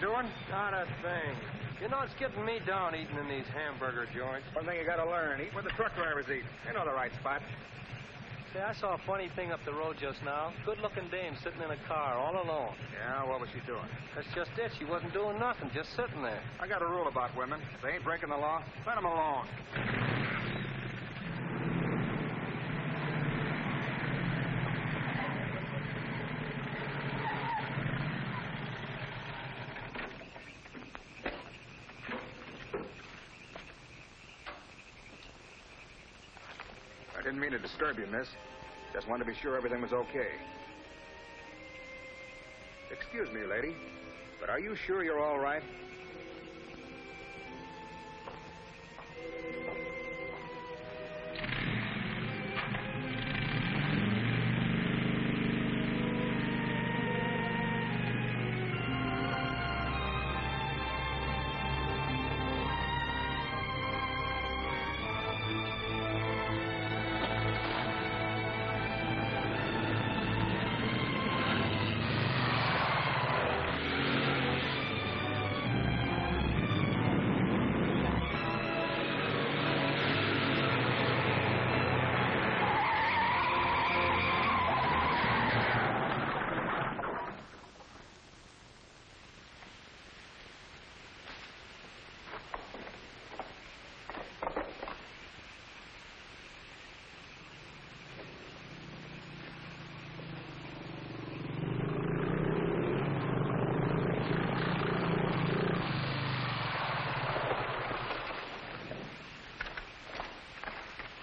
doing? Not a thing. You know, it's getting me down eating in these hamburger joints. One thing you gotta learn, eat where the truck drivers eat. They know the right spot. See, I saw a funny thing up the road just now. Good-looking dame sitting in a car all alone. Yeah, what was she doing? That's just it. She wasn't doing nothing, just sitting there. I got a rule about women. If they ain't breaking the law, let them alone. I didn't mean to disturb you, miss. Just wanted to be sure everything was okay. Excuse me, lady, but are you sure you're all right?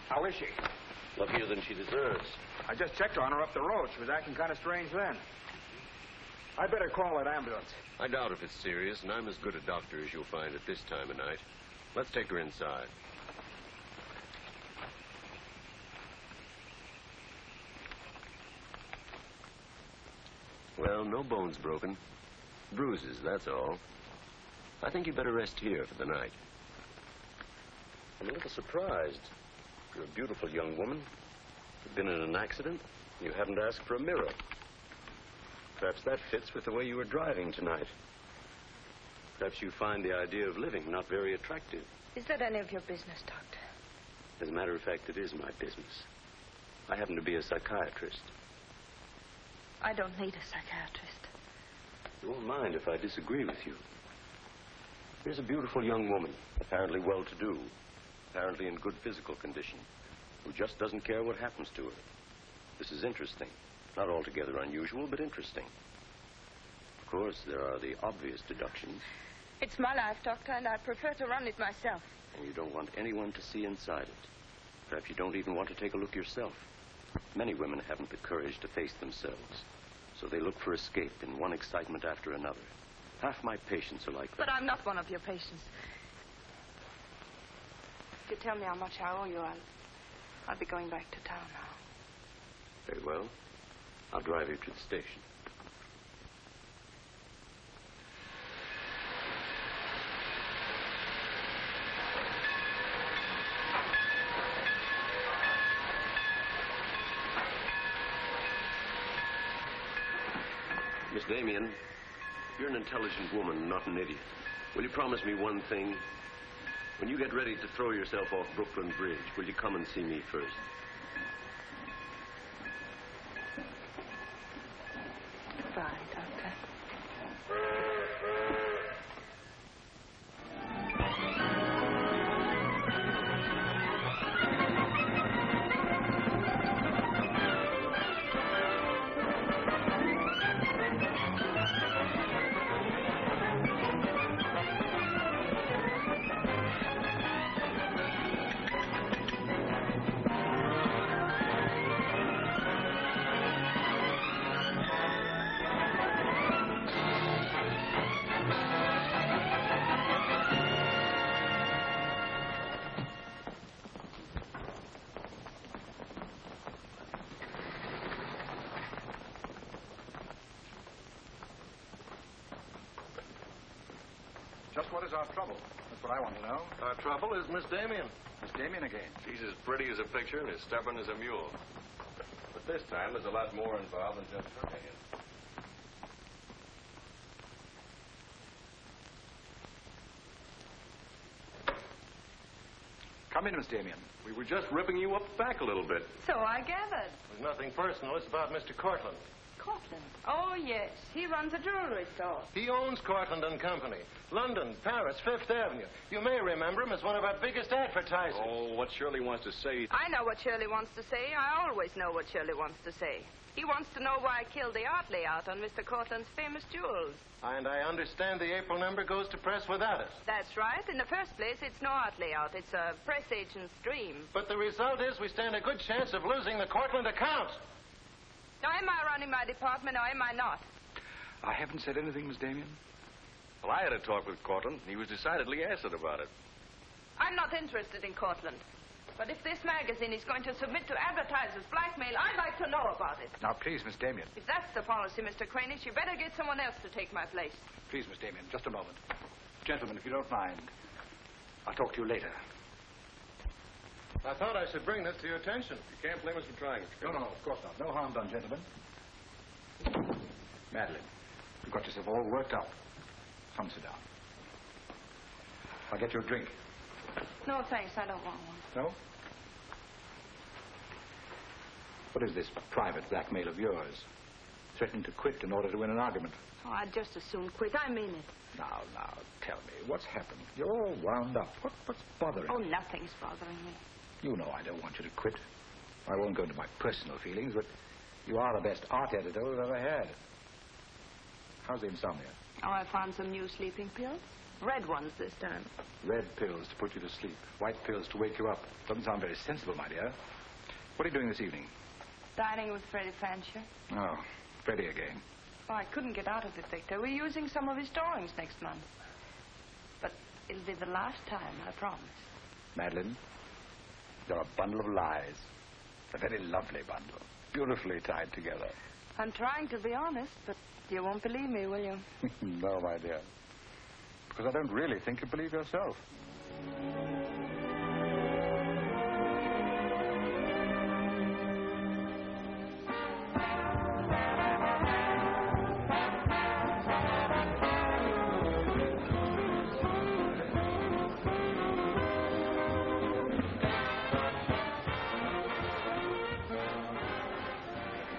How is she? Luckier than she deserves. I just checked on her up the road. She was acting kind of strange then. I'd better call that ambulance. I doubt if it's serious, and I'm as good a doctor as you'll find at this time of night. Let's take her inside. Well, no bones broken. Bruises, that's all. I think you better rest here for the night. I'm a little surprised. You're a beautiful young woman. You've been in an accident. You haven't asked for a mirror. Perhaps that fits with the way you were driving tonight. Perhaps you find the idea of living not very attractive. Is that any of your business, Doctor? As a matter of fact, it is my business. I happen to be a psychiatrist. I don't need a psychiatrist. You won't mind if I disagree with you. Here's a beautiful young woman, apparently well-to-do, apparently in good physical condition, who just doesn't care what happens to her. This is interesting. Not altogether unusual, but interesting. Of course, there are the obvious deductions. It's my life, Doctor, and I prefer to run it myself. And you don't want anyone to see inside it. Perhaps you don't even want to take a look yourself. Many women haven't the courage to face themselves, so they look for escape in one excitement after another. Half my patients are like that. But I'm not one of your patients. If you tell me how much I owe you, I'll be going back to town now. Very well. I'll drive you to the station. Miss Damien, you're an intelligent woman, not an idiot. Will you promise me one thing? When you get ready to throw yourself off Brooklyn Bridge, will you come and see me first? Goodbye, Doctor. Just what is our trouble? That's what I want to know. Our trouble is Miss Damien. Miss Damien again. She's as pretty as a picture and as stubborn as a mule. But this time, there's a lot more involved than just hurting it. Come in, Miss Damien. We were just ripping you up back a little bit. So I gathered. There's nothing personal. It's about Mr. Cortland. Cortland. Oh, yes. He runs a jewelry store. He owns Cortland and Company. London, Paris, Fifth Avenue. You may remember him as one of our biggest advertisers. Oh, what Shirley wants to say. I know what Shirley wants to say. I always know what Shirley wants to say. He wants to know why I killed the art layout on Mr. Cortland's famous jewels. And I understand the April number goes to press without it. That's right. In the first place, it's no art layout. It's a press agent's dream. But the result is we stand a good chance of losing the Cortland account. Now, am I running my department or am I not? I haven't said anything, Miss Damien. Well, I had a talk with Cortland. He was decidedly acid about it. I'm not interested in Cortland. But if this magazine is going to submit to advertisers' blackmail, I'd like to know about it. Now, please, Miss Damien. If that's the policy, Mr. Cranish, you better get someone else to take my place. Please, Miss Damien, just a moment. Gentlemen, if you don't mind, I'll talk to you later. I thought I should bring this to your attention. You can't blame us for trying. No, of course not. No harm done, gentlemen. Madeline, you've got yourself all worked up. Come sit down. I'll get you a drink. No, thanks. I don't want one. No? What is this private blackmail of yours? Threatening to quit in order to win an argument. Oh, I'd just as soon quit. I mean it. Now, tell me, what's happened? You're all wound up. What's bothering Oh, you? nothing's bothering me. You know I don't want you to quit. I won't go into my personal feelings, but you are the best art editor we've ever had. How's the insomnia? Oh, I found some new sleeping pills. Red ones this time. Red pills to put you to sleep. White pills to wake you up. Doesn't sound very sensible, my dear. What are you doing this evening? Dining with Freddie Fancher. Oh, Freddie again. Oh, I couldn't get out of it, Victor. We're using some of his drawings next month. But it'll be the last time, I promise. Madeline, you're a bundle of lies. A very lovely bundle. Beautifully tied together. I'm trying to be honest, but you won't believe me, will you? No, my dear. Because I don't really think you believe yourself.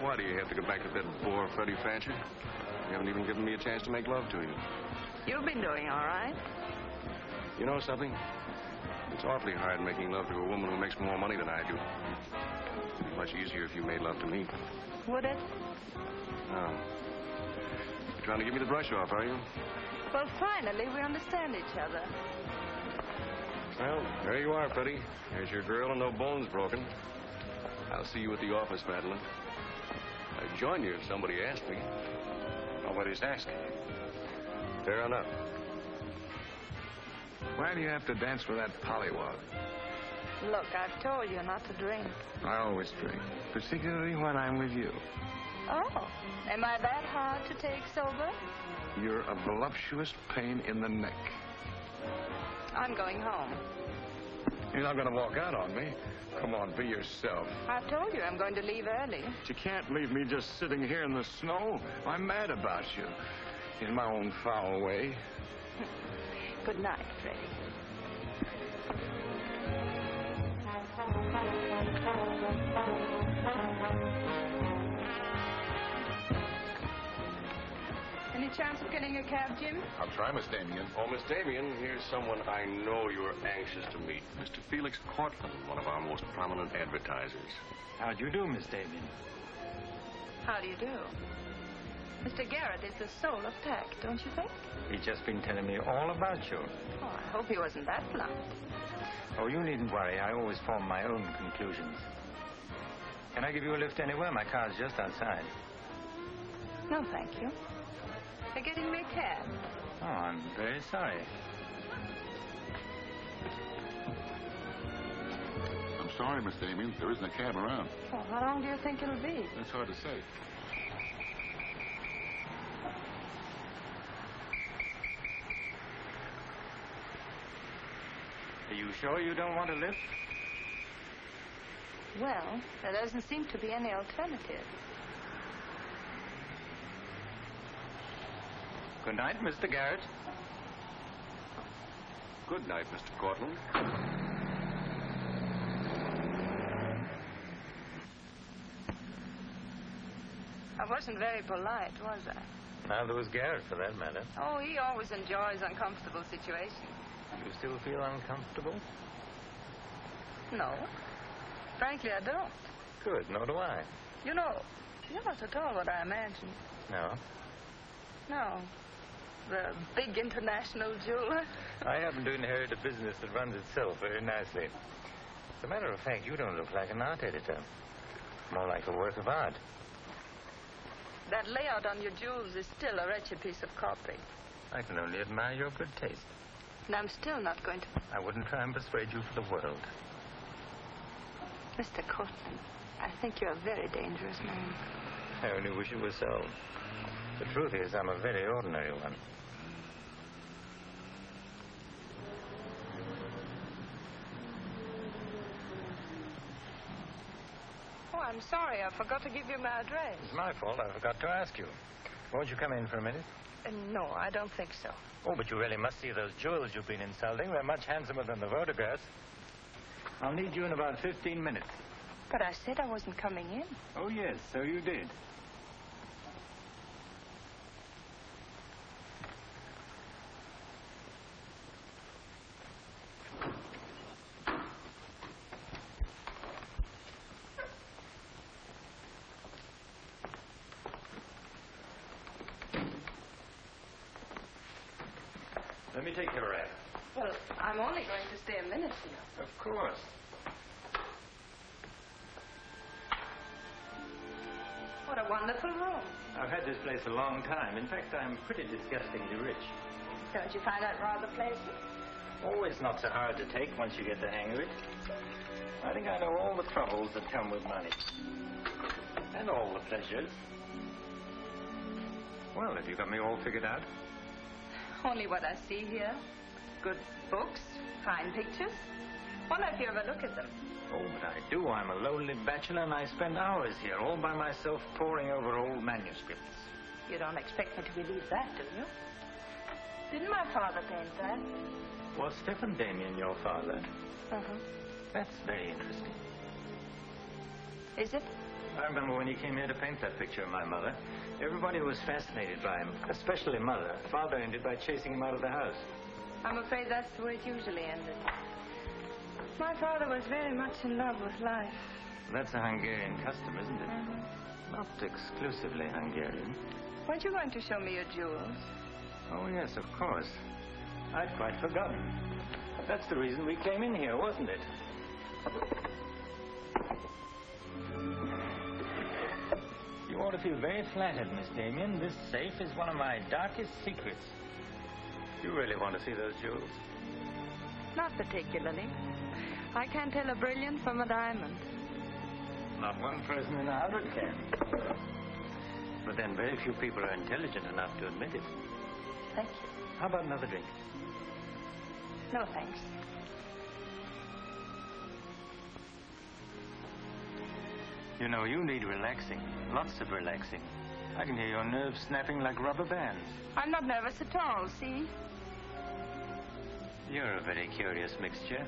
Why do you have to go back to that bore, Freddie Fancher? You haven't even given me a chance to make love to you. You've been doing all right. You know something? It's awfully hard making love to a woman who makes more money than I do. It'd be much easier if you made love to me. Would it? Oh. You're trying to give me the brush off, are you? Well, finally, we understand each other. Well, there you are, Freddie. There's your girl and no bones broken. I'll see you at the office, Madeline. I'd join you if somebody asked me. Nobody's asking. Fair enough. Why do you have to dance with that pollywog? Look, I've told you not to drink. I always drink, particularly when I'm with you. Oh, am I that hard to take sober? You're a voluptuous pain in the neck. I'm going home. You're not going to walk out on me. Come on, be yourself. I've told you I'm going to leave early. But you can't leave me just sitting here in the snow. I'm mad about you. In my own foul way. Good night, Freddie. Any chance of getting a cab, Jim? I'll try, Miss Damien. Oh, Miss Damien, here's someone I know you're anxious to meet. Mr. Felix Cortland, one of our most prominent advertisers. How do you do, Miss Damien? How do you do? Mr. Garrett is the soul of tact, don't you think? He's just been telling me all about you. Oh, I hope he wasn't that blunt. Oh, you needn't worry. I always form my own conclusions. Can I give you a lift anywhere? My car's just outside. No, thank you. They're getting me a cab. Oh, I'm very sorry. I'm sorry, Miss Damien. There isn't a cab around. Oh, how long do you think it'll be? That's hard to say. Are you sure you don't want a lift? Well, there doesn't seem to be any alternative. Good night, Mr. Garrett. Good night, Mr. Cortland. I wasn't very polite, was I? Neither was Garrett, for that matter. Oh, he always enjoys uncomfortable situations. You still feel uncomfortable? No. Frankly, I don't. Good, nor do I. You're not at all what I imagined. No? No. The big international jeweler. I happen to inherit a business that runs itself very nicely. As a matter of fact, you don't look like an art editor. More like a work of art. That layout on your jewels is still a wretched piece of copy. I can only admire your good taste. And I'm still not going to... I wouldn't try and persuade you for the world. Mr. Cortland, I think you're a very dangerous man. I only wish it was so. The truth is, I'm a very ordinary one. Oh, I'm sorry. I forgot to give you my address. It's my fault. I forgot to ask you. Won't you come in for a minute? No, I don't think so. Oh, but you really must see those jewels you've been insulting. They're much handsomer than the photographs. I'll need you in about 15 minutes. But I said I wasn't coming in. Oh, yes, so you did. Let me take your wrap. Well, I'm only going to stay a minute here. Of course. What a wonderful room. I've had this place a long time. In fact, I'm pretty disgustingly rich. Don't you find that rather pleasant? Oh, it's not so hard to take once you get the hang of it. I think I know all the troubles that come with money. And all the pleasures. Well, have you got me all figured out? Only what I see here. Good books, fine pictures. Wonder if you ever look at them. Oh, but I do. I'm a lonely bachelor, and I spend hours here all by myself poring over old manuscripts. You don't expect me to believe that, do you? Didn't my father paint that? Was Stephen Damien your father? Uh-huh. That's very interesting. Is it? I remember when he came here to paint that picture of my mother. Everybody was fascinated by him, especially Mother. Father ended by chasing him out of the house. I'm afraid that's the way it usually ended. My father was very much in love with life. That's a Hungarian custom, isn't it? Mm-hmm. Not exclusively Hungarian. Weren't you going to show me your jewels? Oh, yes, of course. I'd quite forgotten. That's the reason we came in here, wasn't it? You ought to feel very flattered, Miss Damien. This safe is one of my darkest secrets. You really want to see those jewels? Not particularly. I can't tell a brilliant from a diamond. Not one person in 100 can. But then very few people are intelligent enough to admit it. Thank you. How about another drink? No, thanks. You know, you need relaxing. Lots of relaxing. I can hear your nerves snapping like rubber bands. I'm not nervous at all, see? You're a very curious mixture.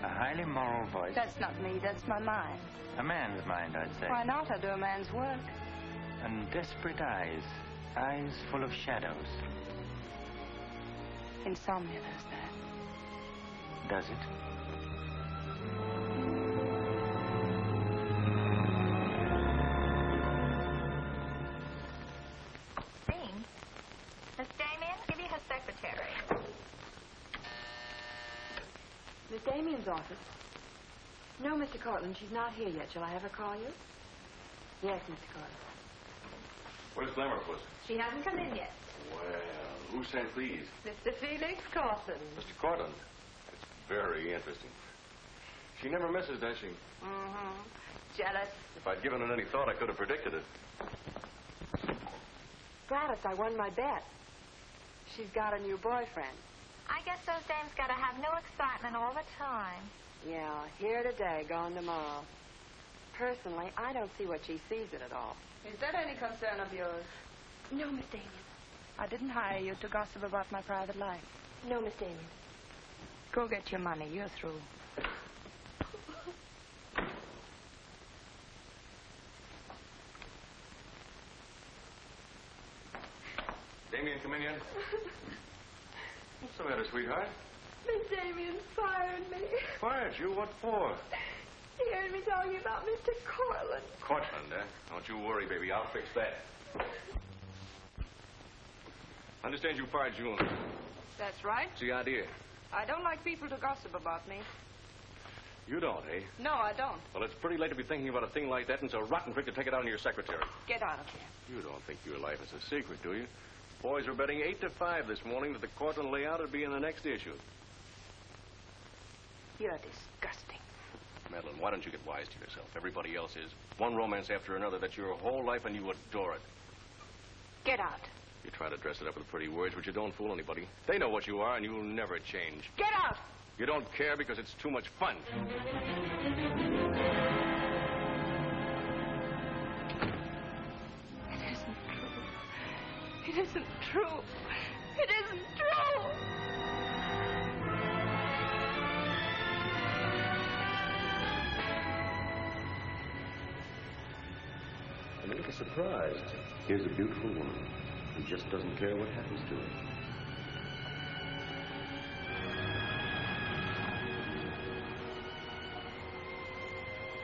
A highly moral voice. That's not me, that's my mind. A man's mind, I'd say. Why not? I do a man's work. And desperate eyes. Eyes full of shadows. Insomnia does that. Does it? Miss Damien, give you her secretary. Miss Damien's office? No, Mr. Cortland, she's not here yet. Shall I have her call you? Yes, Mr. Cortland. Where's Glamourpuss? She hasn't come in yet. Well, who sent these? Mr. Felix Cortland. Mr. Cortland. It's very interesting. She never misses, does she? Mm-hmm. Jealous. If I'd given it any thought, I could have predicted it. Gladys, I won my bet. She's got a new boyfriend. I guess those dames gotta have new excitement all the time. Yeah, here today, gone tomorrow. Personally, I don't see what she sees in it all. Is that any concern of yours? No, Miss Damien. I didn't hire you to gossip about my private life. No, Miss Damien. Go get your money. You're through. Damien, come in here. What's the matter, sweetheart? Miss Damien fired me. Fired you? What for? He heard me talking about Mr. Cortland. Cortland, eh? Don't you worry, baby. I'll fix that. I understand you fired June. That's right. What's the idea? I don't like people to gossip about me. You don't, eh? No, I don't. Well, it's pretty late to be thinking about a thing like that, and it's a rotten trick to take it out on your secretary. Get out of here. You don't think your life is a secret, do you? Boys were betting 8-5 this morning that the Cortland layout would be in the next issue. You're disgusting. Madeline, why don't you get wise to yourself? Everybody else is. One romance after another. That's your whole life, and you adore it. Get out. You try to dress it up with pretty words, but you don't fool anybody. They know what you are, and you'll never change. Get out! You don't care because it's too much fun. It isn't true. It isn't true. It isn't true. I'm a little surprised. Here's a beautiful woman who just doesn't care what happens to her.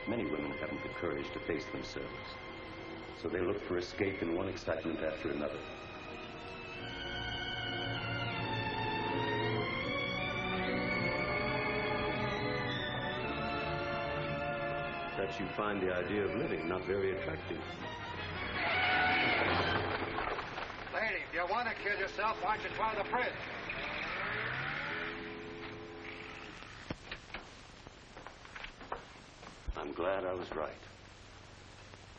Many women haven't the courage to face themselves, so they look for escape in one excitement after another. Perhaps you find the idea of living not very attractive. Lady, if you want to kill yourself, why don't you try the fridge? I'm glad I was right.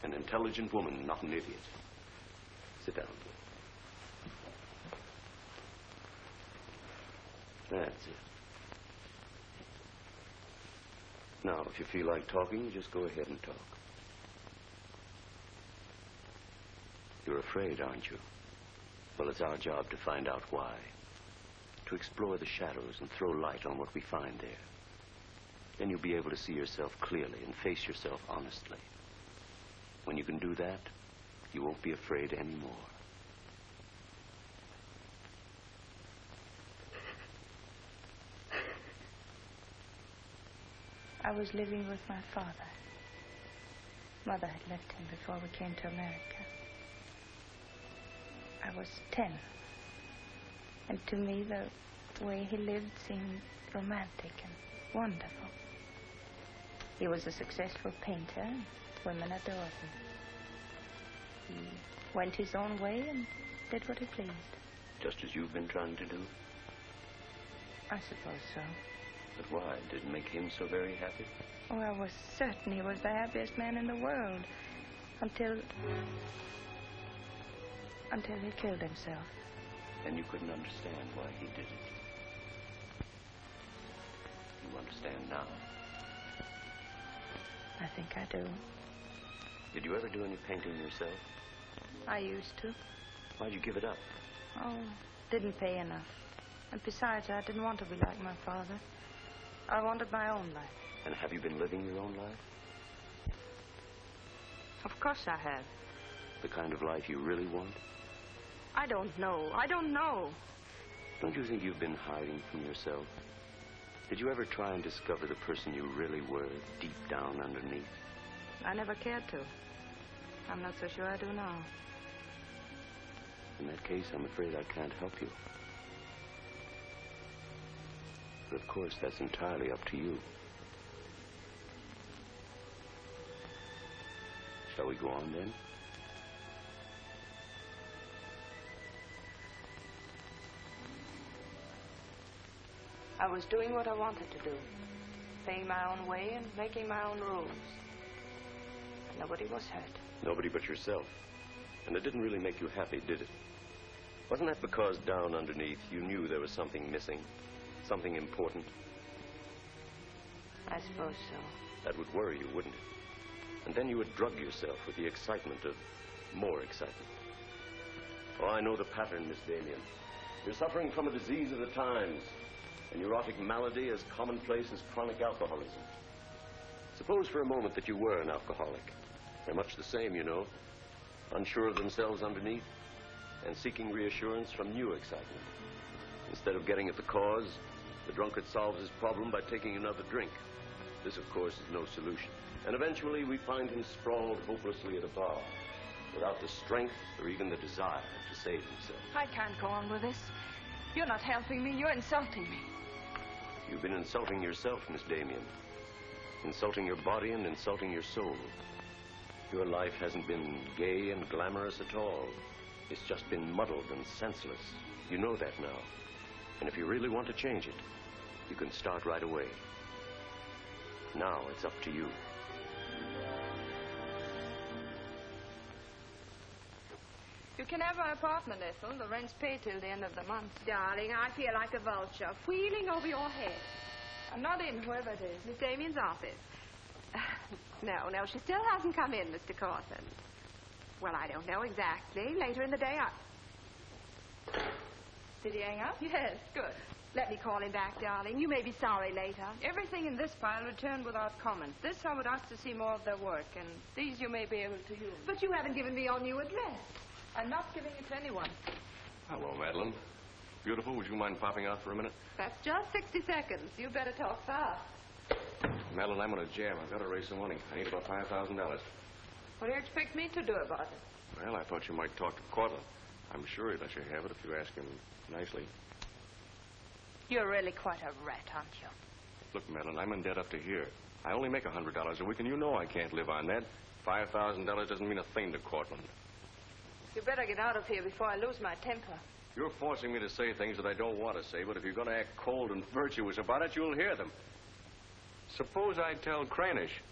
An intelligent woman, not an idiot. Sit down. That's it. Now, if you feel like talking, just go ahead and talk. You're afraid, aren't you? Well, it's our job to find out why. To explore the shadows and throw light on what we find there. Then you'll be able to see yourself clearly and face yourself honestly. When you can do that, you won't be afraid anymore. I was living with my father. Mother had left him before we came to America. I was 10. And to me, the way he lived seemed romantic and wonderful. He was a successful painter, and women adored him. He went his own way and did what he pleased. Just as you've been trying to do? I suppose so. But why? Did it make him so very happy? Oh, I was certain he was the happiest man in the world. Until he killed himself. And you couldn't understand why he did it. You understand now? I think I do. Did you ever do any painting yourself? I used to. Why'd you give it up? Oh, didn't pay enough. And besides, I didn't want to be like my father. I wanted my own life. And have you been living your own life? Of course I have. The kind of life you really want? I don't know. I don't know. Don't you think you've been hiding from yourself? Did you ever try and discover the person you really were, deep down underneath? I never cared to. I'm not so sure I do now. In that case, I'm afraid I can't help you. But of course, that's entirely up to you. Shall we go on then? I was doing what I wanted to do. Paying my own way and making my own rules. Nobody was hurt. Nobody but yourself. And it didn't really make you happy, did it? Wasn't that because down underneath you knew there was something missing? Something important? I suppose so. That would worry you, wouldn't it? And then you would drug yourself with the excitement of more excitement. Oh, I know the pattern, Miss Damien. You're suffering from a disease of the times. A neurotic malady as commonplace as chronic alcoholism. Suppose for a moment that you were an alcoholic. They're much the same, you know. Unsure of themselves underneath. and seeking reassurance from new excitement. Instead of getting at the cause, the drunkard solves his problem by taking another drink. This, of course, is no solution. And eventually we find him sprawled hopelessly at a bar, without the strength or even the desire to save himself. I can't go on with this. You're not helping me. You're insulting me. You've been insulting yourself, Miss Damien. Insulting your body and insulting your soul. Your life hasn't been gay and glamorous at all. It's just been muddled and senseless. You know that now. And if you really want to change it, you can start right away. Now it's up to you. You can have my apartment, Ethel. The rent's paid till the end of the month. Darling, I feel like a vulture, wheeling over your head. I'm not in, whoever it is. Miss Damien's office. No, she still hasn't come in, Mr. Cortland. Well, I don't know exactly. Later in the day, Did he hang up? Yes, good. Let me call him back, darling. You may be sorry later. Everything in this file returned without comment. This I would ask to see more of their work, and these you may be able to use. But you haven't given me your new address. I'm not giving it to anyone. Hello, Madeline. Beautiful, would you mind popping out for a minute? That's just 60 seconds. You better talk fast. Madeline, I'm on a jam. I've got to raise some money. I need about $5,000. What do you expect me to do about it? Well, I thought you might talk to Cortland. I'm sure he'd let you have it if you ask him nicely. You're really quite a rat, aren't you? Look, Madeline, I'm in debt up to here. I only make $100 a week, and you know I can't live on that. $5,000 doesn't mean a thing to Cortland. You better get out of here before I lose my temper. You're forcing me to say things that I don't want to say, but if you're going to act cold and virtuous about it, you'll hear them. Suppose I tell Cranish.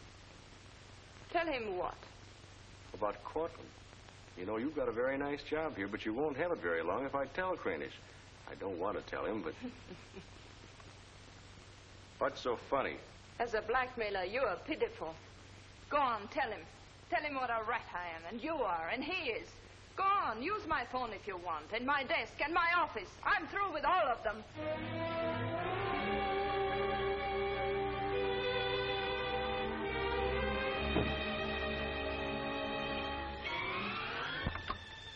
Tell him what? About Cortland. You know, you've got a very nice job here, but you won't have it very long if I tell Cranish. I don't want to tell him, but... What's so funny? As a blackmailer, you are pitiful. Go on, tell him. Tell him what a rat I am, and you are, and he is. Go on, use my phone if you want, and my desk, and my office. I'm through with all of them.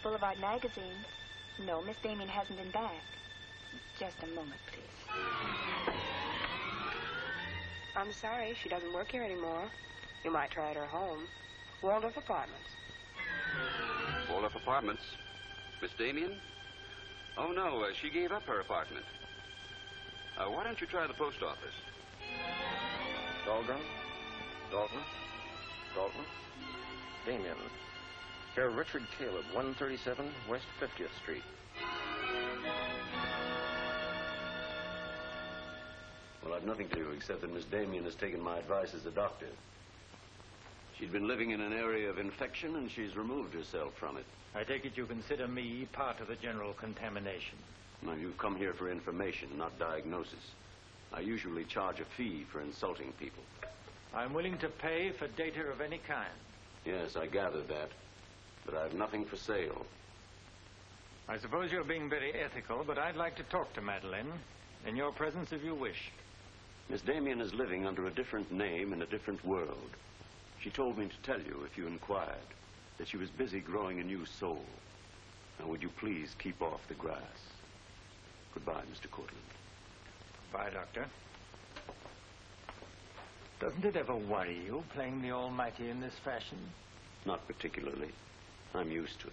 Boulevard Magazine. No, Miss Damien hasn't been back. Just a moment, please. I'm sorry, she doesn't work here anymore. You might try at her home. Waldorf Apartments. Waldorf Apartments? Miss Damien? Oh, no, she gave up her apartment. Why don't you try the post office? Dahlgren? Dalton? Damien. Here, Richard Caleb, 137 West 50th Street. Well, I've nothing to do except that Miss Damien has taken my advice as a doctor. She'd been living in an area of infection, and she's removed herself from it. I take it you consider me part of the general contamination. Now, you've come here for information, not diagnosis. I usually charge a fee for insulting people. I'm willing to pay for data of any kind. Yes, I gathered that. But I've nothing for sale. I suppose you're being very ethical, but I'd like to talk to Madeline. In your presence, if you wish. Miss Damien is living under a different name in a different world. She told me to tell you, if you inquired, that she was busy growing a new soul. Now, would you please keep off the grass? Goodbye, Mr. Cortland. Goodbye, Doctor. Doesn't it ever worry you, playing the almighty in this fashion? Not particularly. I'm used to it.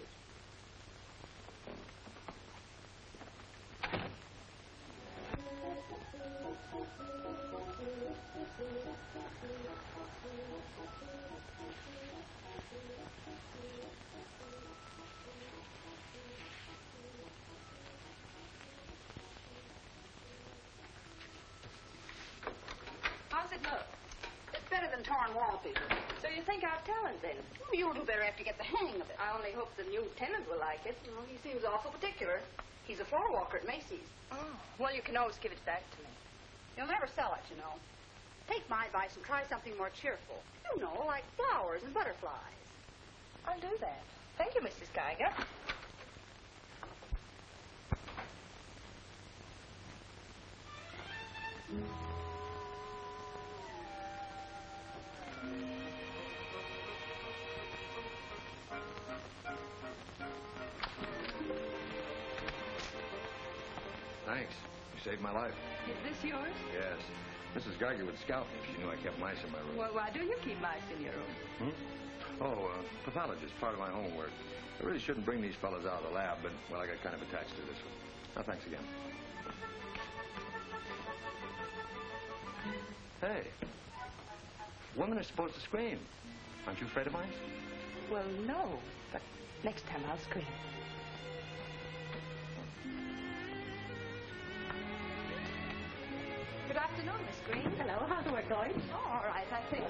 How's it look? It's better than torn wallpaper. So you think I've talent, then? You'll do better after you get the hang of it. I only hope the new tenant will like it. Well, he seems awful particular. He's a floor walker at Macy's. Oh, well, you can always give it back to me. He'll never sell it, you know. Take my advice and try something more cheerful. You know, like flowers and butterflies. I'll do that. Thank you, Mrs. Geiger. Thanks. You saved my life. Is this yours? Yes. Mrs. Geiger would scalp me if she knew I kept mice in my room. Well, why do you keep mice in your room? Pathologist, part of my homework. I really shouldn't bring these fellas out of the lab, but, well, I got kind of attached to this one. Now, thanks again. Hey. Women are supposed to scream. Aren't you afraid of mice? Well, no, but next time I'll scream. Good afternoon, Miss Green. Hello, how's the work going? Oh, all right, I think.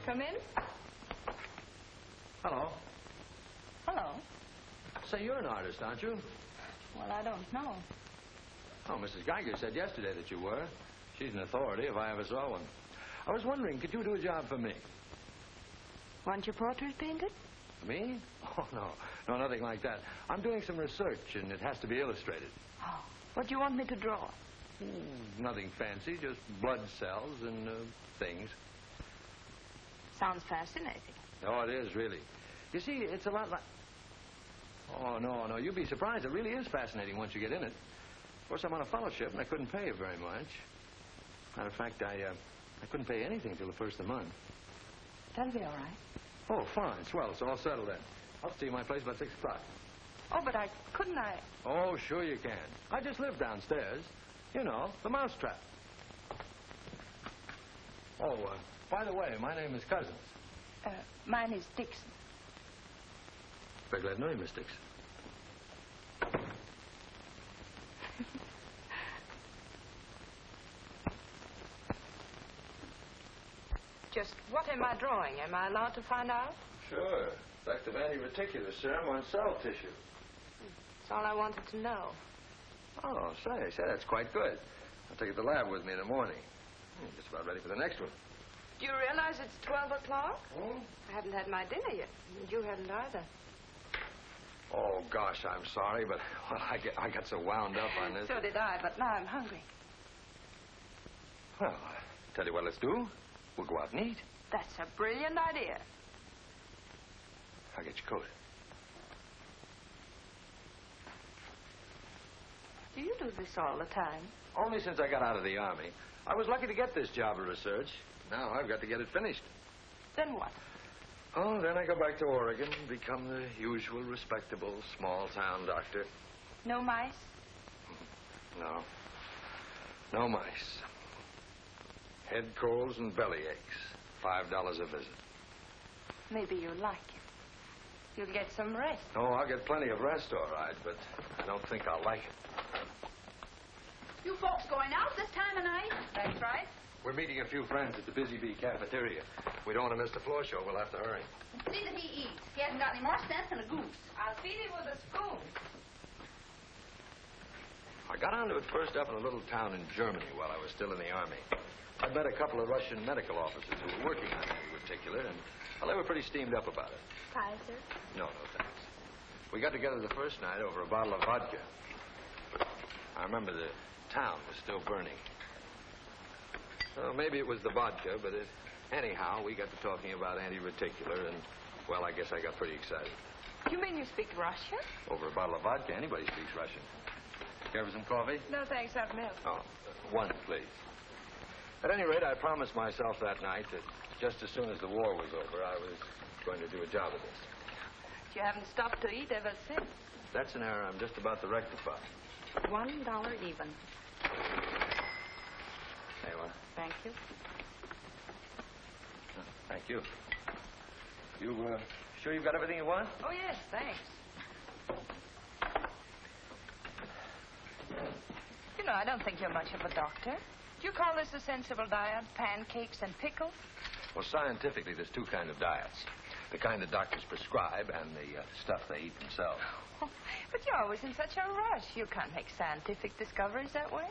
Come in. Hello. Hello. Say, you're an artist, aren't you? Well, I don't know. Oh, Mrs. Geiger said yesterday that you were. She's an authority if I ever saw one. I was wondering, could you do a job for me? Want your portrait painted? Me? Oh, no. No, nothing like that. I'm doing some research, and it has to be illustrated. Oh, what do you want me to draw? Nothing fancy, just blood cells and things. Sounds fascinating. Oh, it is, really. You see, it's a lot like... Oh, no, you'd be surprised. It really is fascinating once you get in it. Of course, I'm on a fellowship, and I couldn't pay you very much. Matter of fact, I couldn't pay anything till the first of the month. That'll be all right. Oh, fine. Swell. It's all settled then. I'll see you at my place about 6 o'clock. Oh, but couldn't I? Oh, sure you can. I just live downstairs. You know, the mousetrap. Oh, by the way, my name is Cousins. Mine is Dixon. Very glad to know you, Miss Dixon. Just what am I drawing? Am I allowed to find out? Sure. Effect of anti-reticular serum on cell tissue. That's all I wanted to know. Oh, say, that's quite good. I'll take it to the lab with me in the morning. Just about ready for the next one. Do you realize it's 12 o'clock? Oh? I haven't had my dinner yet. You haven't either. Oh, gosh, I'm sorry, but well, I got so wound up on this. So did I, but now I'm hungry. Well, tell you what let's do. We'll go out and eat. That's a brilliant idea. I'll get your coat. Do you do this all the time? Only since I got out of the Army. I was lucky to get this job of research. Now I've got to get it finished. Then what? Oh, then I go back to Oregon and become the usual respectable small-town doctor. No mice? No. No mice. Head colds and belly aches. $5 a visit. Maybe you'll like it. You'll get some rest. Oh, I'll get plenty of rest, all right, but I don't think I'll like it. You folks going out this time of night? That's right. We're meeting a few friends at the Busy Bee cafeteria. We don't want to miss the floor show. We'll have to hurry. See that he eats. He hasn't got any more sense than a goose. I'll feed him with a spoon. I got onto it first up in a little town in Germany while I was still in the Army. I met a couple of Russian medical officers who were working on anti-reticular, and, well, they were pretty steamed up about it. Kaiser? No, thanks. We got together the first night over a bottle of vodka. I remember the town was still burning. Well, maybe it was the vodka, but anyhow, we got to talking about anti-reticular, and, well, I guess I got pretty excited. You mean you speak Russian? Over a bottle of vodka, anybody speaks Russian. Care for some coffee? No, thanks. I've milk. Oh, one, please. At any rate, I promised myself that night that just as soon as the war was over, I was going to do a job of this. You haven't stopped to eat ever since. That's an error I'm just about to rectify. $1 even. There you are. Thank you. Thank you. You, sure you've got everything you want? Oh, yes, thanks. You know, I don't think you're much of a doctor. Do you call this a sensible diet? Pancakes and pickles? Well, scientifically, there's two kinds of diets. The kind that doctors prescribe and the stuff they eat themselves. Oh, but you're always in such a rush. You can't make scientific discoveries that way.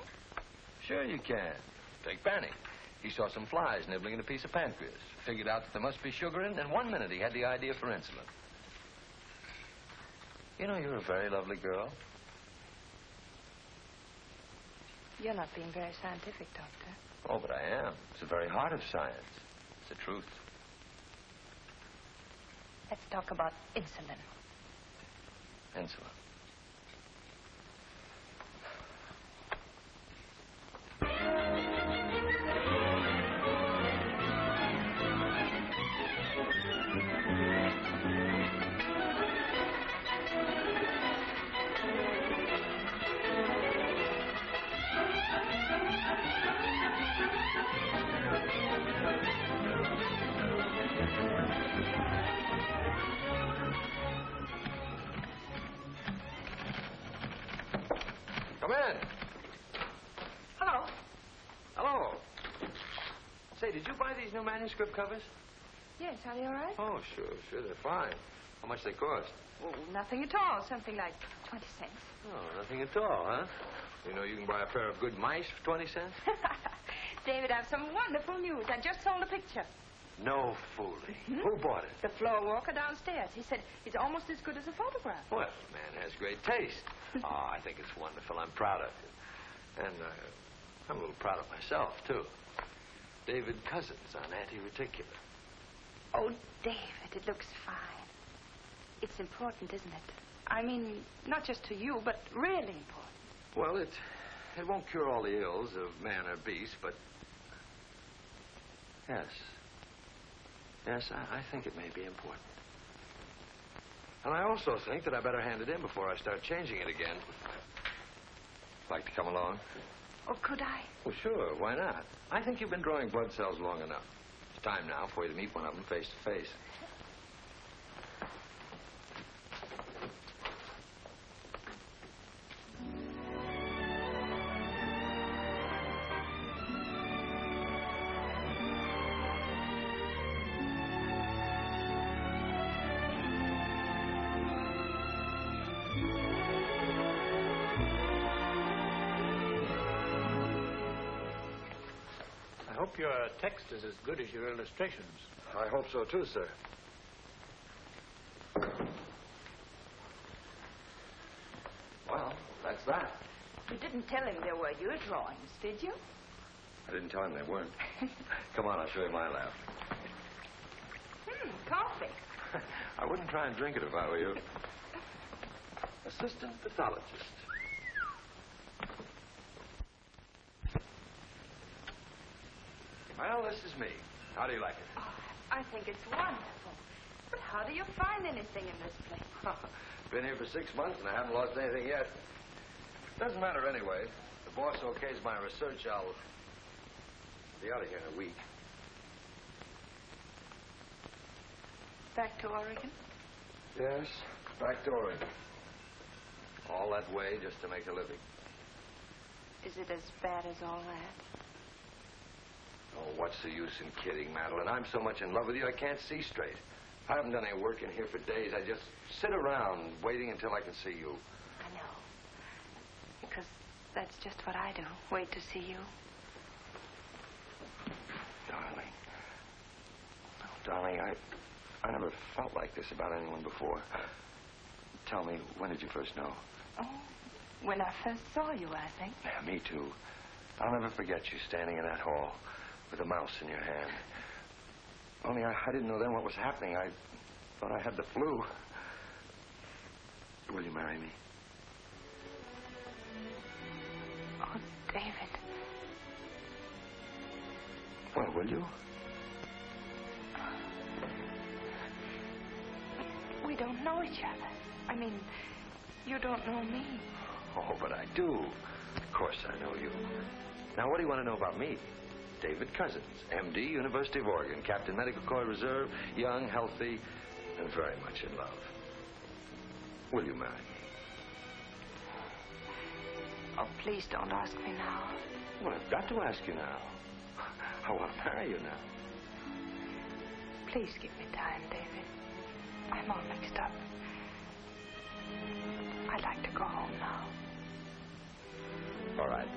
Sure you can. Take Banning. He saw some flies nibbling at a piece of pancreas. Figured out that there must be sugar in it, and in 1 minute he had the idea for insulin. You know, you're a very lovely girl. You're not being very scientific, Doctor. Oh, but I am. It's the very heart of science. It's the truth. Let's talk about insulin. Insulin. Come in. Hello. Hello. Say, did you buy these new manuscript covers? Yes, are they all right? Oh, sure, they're fine. How much they cost? Oh, nothing at all. Something like 20 cents. Oh, nothing at all, huh? You know you can buy a pair of good mice for 20 cents? David, I have some wonderful news. I just sold a picture. No fooling. Who bought it? The floor walker downstairs. He said it's almost as good as a photograph. Well, the man has great taste. Oh, I think it's wonderful. I'm proud of him. And I'm a little proud of myself, too. David Cousins on anti-reticular. Oh, David, it looks fine. It's important, isn't it? I mean, not just to you, but really important. Well, it won't cure all the ills of man or beast, but... Yes, I think it may be important. And I also think that I better hand it in before I start changing it again. Like to come along? Oh, could I? Well, sure. Why not? I think you've been drawing blood cells long enough. It's time now for you to meet one of them face to face. I hope your text is as good as your illustrations. I hope so, too, sir. Well, that's that. You didn't tell him they were your drawings, did you? I didn't tell him they weren't. Come on, I'll show you my lab. Coffee. I wouldn't try and drink it if I were you. Assistant pathologist. Well, this is me. How do you like it? Oh, I think it's wonderful. But how do you find anything in this place? Been here for 6 months and I haven't lost anything yet. Doesn't matter anyway. If the boss okays my research, I'll be out of here in a week. Back to Oregon? Yes, back to Oregon. All that way just to make a living. Is it as bad as all that? Oh, what's the use in kidding, Madeline? I'm so much in love with you, I can't see straight. I haven't done any work in here for days. I just sit around waiting until I can see you. I know. Because that's just what I do. Wait to see you. Darling. Oh, darling, I never felt like this about anyone before. Tell me, when did you first know? Oh, when I first saw you, I think. Yeah, me too. I'll never forget you standing in that hall with a mouse in your hand. Only I didn't know then what was happening. I thought I had the flu. Will you marry me? Oh, David. Well, will you? We don't know each other. I mean, you don't know me. Oh, but I do. Of course I know you. Now, what do you want to know about me? David Cousins, M.D., University of Oregon, Captain Medical Corps Reserve, young, healthy, and very much in love. Will you marry me? Oh, please don't ask me now. Well, I've got to ask you now. I want to marry you now. Please give me time, David. I'm all mixed up. I'd like to go home now. All right.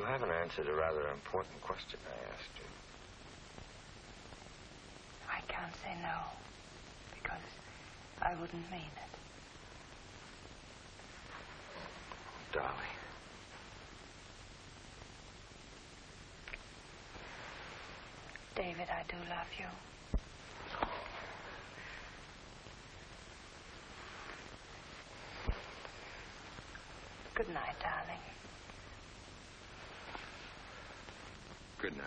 You haven't answered a rather important question I asked you. I can't say no, because I wouldn't mean it. Darling. David, I do love you. Good night, darling. Good night.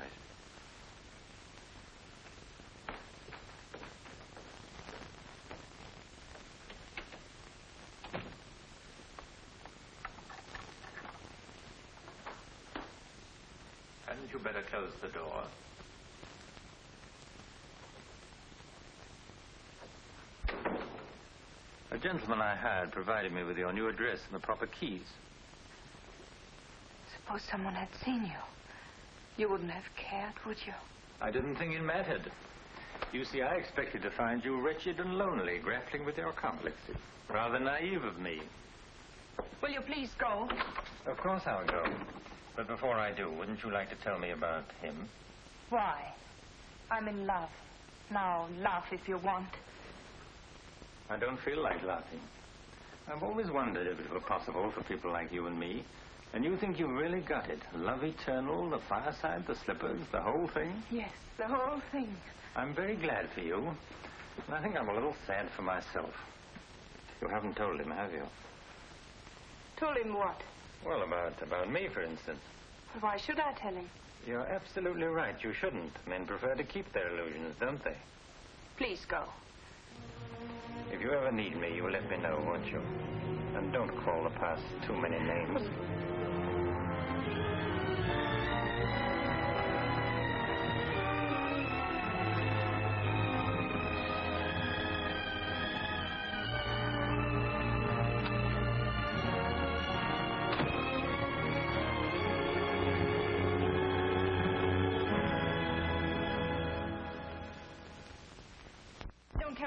Hadn't you better close the door? A gentleman I hired provided me with your new address and the proper keys. Suppose someone had seen you. You wouldn't have cared, would you? I didn't think it mattered. You see, I expected to find you wretched and lonely, grappling with your complexes. Rather naive of me. Will you please go? Of course I'll go. But before I do, wouldn't you like to tell me about him? Why? I'm in love. Now, laugh if you want. I don't feel like laughing. I've always wondered if it were possible for people like you and me. And you think you've really got it? Love eternal, the fireside, the slippers, the whole thing? Yes, the whole thing. I'm very glad for you. And I think I'm a little sad for myself. You haven't told him, have you? Told him what? Well, about me, for instance. Why should I tell him? You're absolutely right. You shouldn't. Men prefer to keep their illusions, don't they? Please go. If you ever need me, you'll let me know, won't you? And don't call the past too many names.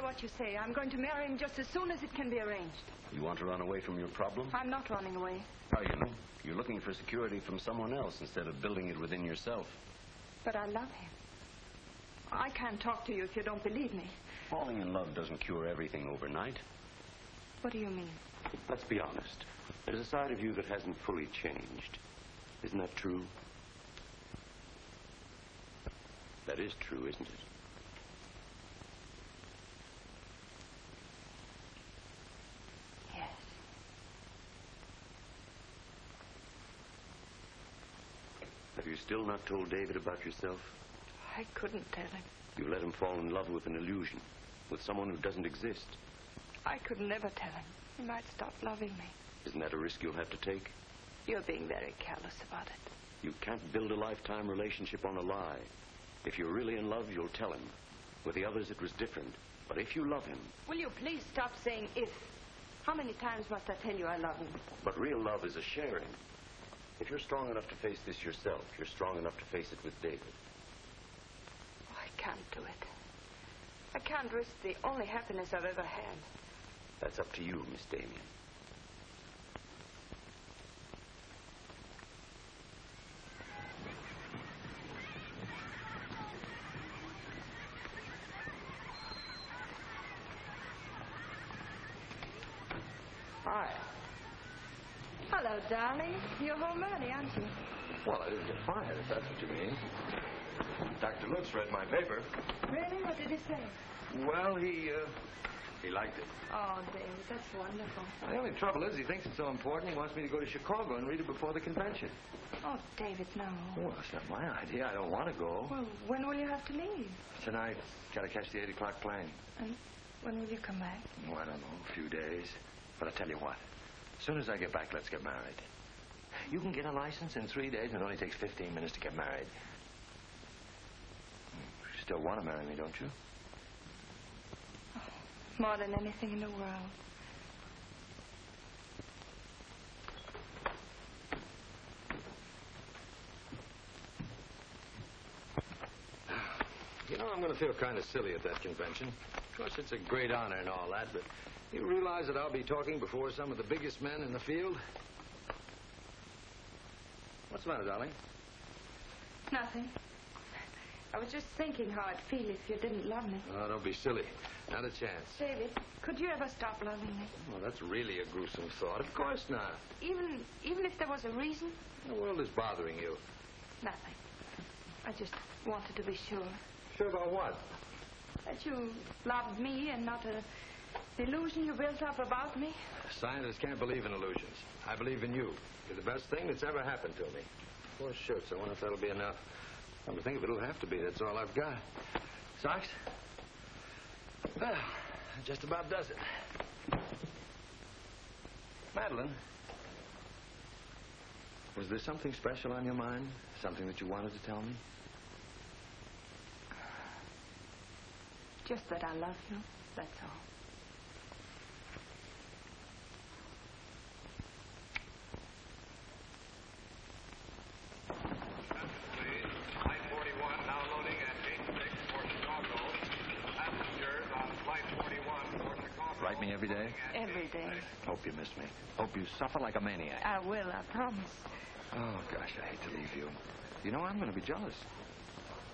What you say. I'm going to marry him just as soon as it can be arranged. You want to run away from your problem? I'm not running away. How you know? You're looking for security from someone else instead of building it within yourself. But I love him. I can't talk to you if you don't believe me. Falling in love doesn't cure everything overnight. What do you mean? Let's be honest. There's a side of you that hasn't fully changed. Isn't that true? That is true, isn't it? Have you still not told David about yourself? I couldn't tell him. You let him fall in love with an illusion, with someone who doesn't exist. I could never tell him. He might stop loving me. Isn't that a risk you'll have to take? You're being very careless about it. You can't build a lifetime relationship on a lie. If you're really in love, you'll tell him. With the others, it was different. But if you love him... Will you please stop saying if? How many times must I tell you I love him? But real love is a sharing. If you're strong enough to face this yourself, you're strong enough to face it with David. Oh, I can't do it. I can't risk the only happiness I've ever had. That's up to you, Miss Damien. Hi. Hello, darling. You're home early, aren't you? Well, I didn't get fired, if that's what you mean. Dr. Lutz read my paper. Really? What did he say? Well, he liked it. Oh, David, that's wonderful. The only trouble is he thinks it's so important he wants me to go to Chicago and read it before the convention. Oh, David, no. Well, that's not my idea. I don't want to go. Well, when will you have to leave? Tonight. Got to catch the 8 o'clock plane. And when will you come back? Oh, I don't know. A few days. But I tell you what. As soon as I get back, let's get married. You can get a license in 3 days, and it only takes 15 minutes to get married. You still want to marry me, don't you? Oh, more than anything in the world. You know, I'm going to feel kind of silly at that convention. Of course, it's a great honor and all that, but you realize that I'll be talking before some of the biggest men in the field? What's the matter, darling? Nothing. I was just thinking how I'd feel if you didn't love me. Oh, don't be silly. Not a chance. David, could you ever stop loving me? Well, that's really a gruesome thought. Of course not. Even if there was a reason? The world is bothering you. Nothing. I just wanted to be sure. Sure about what? That you loved me and not the illusion you built up about me. Scientists can't believe in illusions. I believe in you. You're the best thing that's ever happened to me. 4 shirts. I wonder if that'll be enough. Come to think of it, it'll have to be. That's all I've got. Socks? Well, that just about does it. Madeline, was there something special on your mind? Something that you wanted to tell me? Just that I love you, that's all. Write me every day? Every day. Hope you miss me. Hope you suffer like a maniac. I will, I promise. Oh, gosh, I hate to leave you. You know, I'm going to be jealous.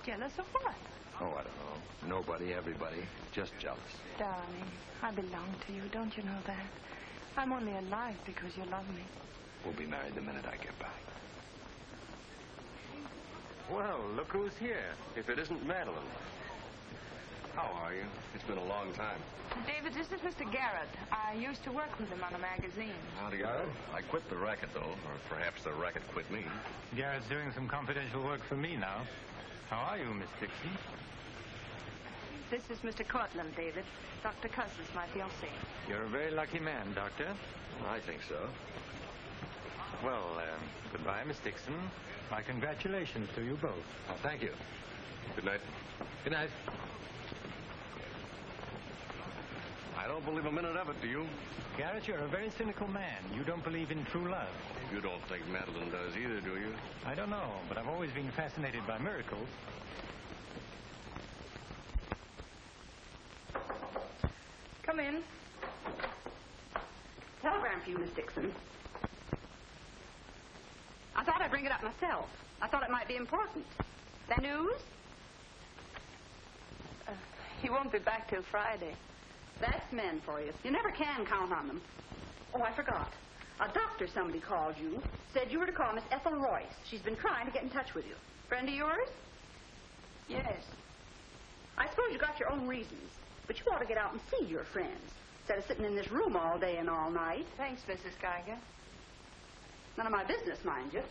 Jealous of what? Oh, I don't know. Nobody, everybody. Just jealous. Darling, I belong to you. Don't you know that? I'm only alive because you love me. We'll be married the minute I get back. Well, look who's here. If it isn't Madeline. How are you? It's been a long time. David, this is Mr. Garrett. I used to work with him on a magazine. Howdy, Garrett. I quit the racket, though. Or perhaps the racket quit me. Garrett's doing some confidential work for me now. How are you, Miss Dixon? This is Mr. Cortland, David. Dr. Cuss is my fiancé. You're a very lucky man, Doctor. I think so. Well, goodbye, Miss Dixon. My congratulations to you both. Oh, thank you. Good night. Good night. I don't believe a minute of it, do you? Garrett, you're a very cynical man. You don't believe in true love. You don't think Madeline does either, do you? I don't know, but I've always been fascinated by miracles. Come in. Telegram for you, Miss Dixon. I thought I'd bring it up myself. I thought it might be important. The news? He won't be back till Friday. That's men for you. You never can count on them. Oh, I forgot. A doctor somebody called you, said you were to call Miss Ethel Royce. She's been trying to get in touch with you. Friend of yours? Yes. I suppose you got your own reasons, but you ought to get out and see your friends instead of sitting in this room all day and all night. Thanks, Mrs. Geiger. None of my business, mind you.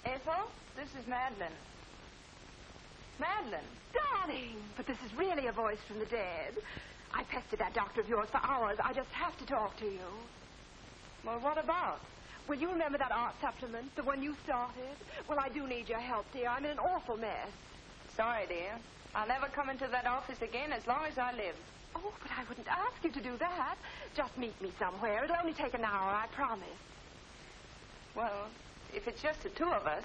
Ethel, this is Madeline. Madeline. Darling, but this is really a voice from the dead. I pestered that doctor of yours for hours. I just have to talk to you. Well, what about? Well, you remember that art supplement, the one you started? Well, I do need your help, dear. I'm in an awful mess. Sorry, dear. I'll never come into that office again as long as I live. Oh, but I wouldn't ask you to do that. Just meet me somewhere. It'll only take an hour, I promise. Well, if it's just the two of us.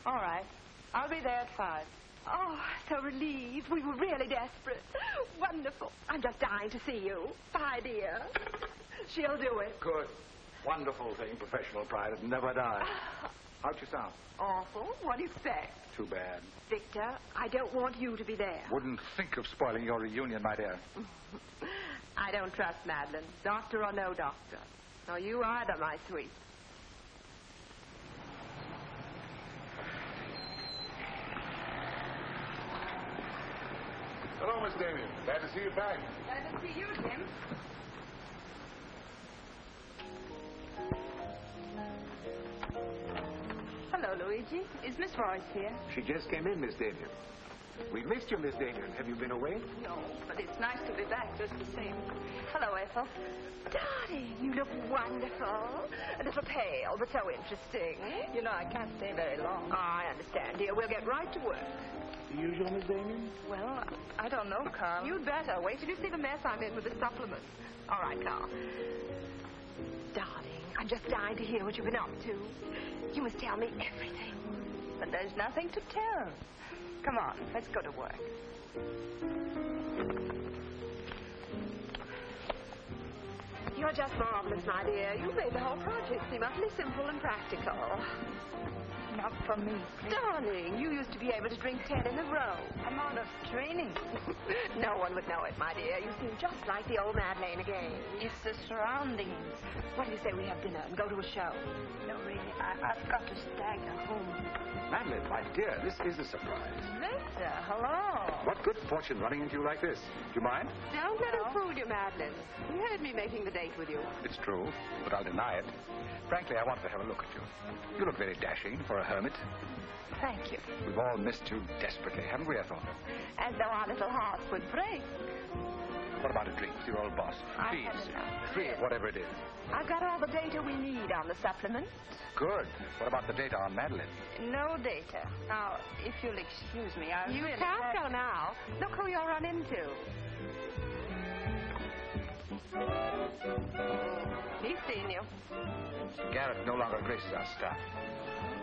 All right. I'll be there at 5. Oh, so relieved. We were really desperate. Wonderful. I'm just dying to see you. Bye, dear. She'll do it. Good. Wonderful thing. Professional pride. It never dies. How'd you sound? Awful. What do you expect? Too bad. Victor, I don't want you to be there. Wouldn't think of spoiling your reunion, my dear. I don't trust Madeline, doctor or no doctor. Nor you either, my sweet. Hello, Miss Damien. Glad to see you back. Glad to see you, Jim. Hello, Luigi. Is Miss Royce here? She just came in, Miss Damien. We missed you, Miss Damien. Have you been away? No, but it's nice to be back just the same. Hello, Ethel. Darling, you look wonderful. A little pale, but so interesting. You know, I can't stay very long. Oh, I understand, dear. We'll get right to work. The usual, Miss Damien? Well, I don't know, Carl. You'd better. Wait till you see the mess I'm in with the supplements. All right, Carl. Darling, I'm just dying to hear what you've been up to. You must tell me everything. But there's nothing to tell. Come on, let's go to work. You're just marvelous, my dear. You made the whole project seem utterly simple and practical. Not for me, please. Darling, you used to be able to drink 10 in a row. I'm out of training. No one would know it, my dear. You seem just like the old Madeleine again. It's the surroundings. What do you say we have dinner and go to a show? No, really, I've got to stagger home. Madeline, my dear, this is a surprise. Victor, hello. What good fortune running into you like this? Do you mind? Don't let him fool you, Madeline. You heard me making the date with you. It's true, but I'll deny it. Frankly, I wanted to have a look at you. You look very dashing for a hermit. Thank you. We've all missed you desperately, haven't we, Ethel? As though our little hearts would break. What about a drink with your old boss? Please. Free, whatever it is. I've got all the data we need on the supplement. Good. What about the data on Madeline? No data. Now, if you'll excuse me, I You really can't go now. Look who you'll run into. He's seen you. Garrett no longer graces our staff.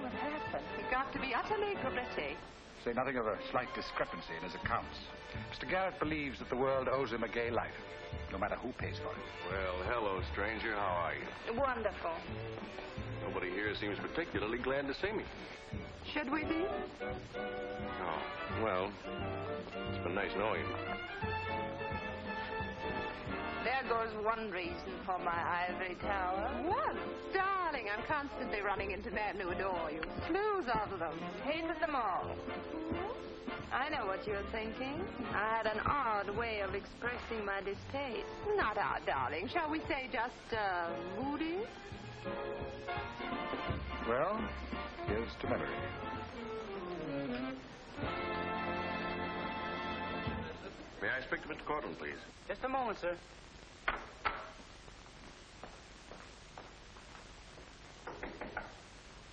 What happened? He got to be utterly gritty. Say nothing of a slight discrepancy in his accounts. Mr. Garrett believes that the world owes him a gay life, no matter who pays for it. Well, hello, stranger. How are you? Wonderful. Nobody here seems particularly glad to see me. Should we be? Oh, well, it's been nice knowing you. There goes one reason for my ivory tower. What? Darling, I'm constantly running into men who adore you. Slews of them. Hated them all. I know what you're thinking. I had an odd way of expressing my distaste. Not odd, darling. Shall we say just, moody? Well, here's to memory. May I speak to Mr. Cortland, please? Just a moment, sir.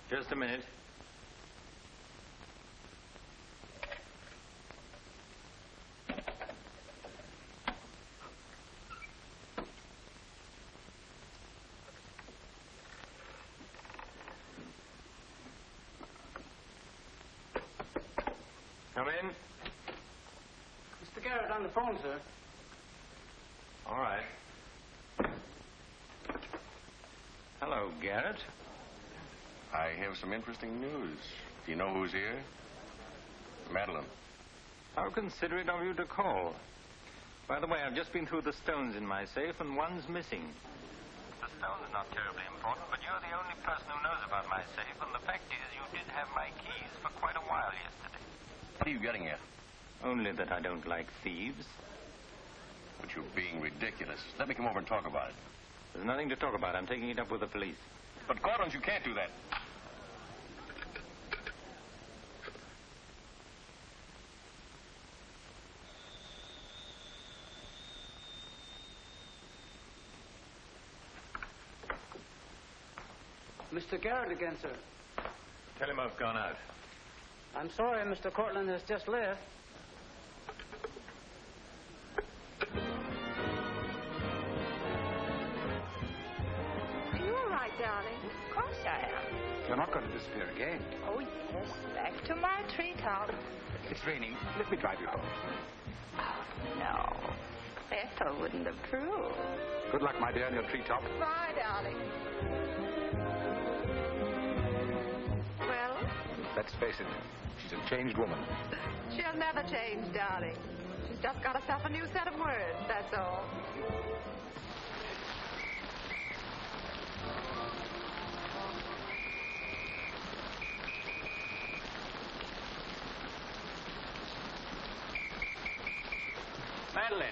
Just a minute. Come in. Mr. Garrett on the phone, sir. All right. Hello, Garrett. I have some interesting news. Do you know who's here? Madeline. How considerate of you to call. By the way, I've just been through the stones in my safe, and one's missing. The stone is not terribly important, but you're the only person who knows about my safe, and the fact is you did have my keys for quite a while yesterday. What are you getting at? Only that I don't like thieves. But you're being ridiculous. Let me come over and talk about it. There's nothing to talk about. I'm taking it up with the police. But, Cortland, you can't do that. Mr. Garrett again, sir. Tell him I've gone out. I'm sorry, Mr. Cortland has just left. Are you all right, darling? Of course I am. You're not going to disappear again. Oh, yes. Back to my treetop. It's raining. Let me drive you home. Oh, no. Ethel wouldn't approve. Good luck, my dear, on your treetop. Bye, darling. Well? Let's face it, she's a changed woman. She'll never change, darling. She's just got herself a new set of words, that's all. Madeline.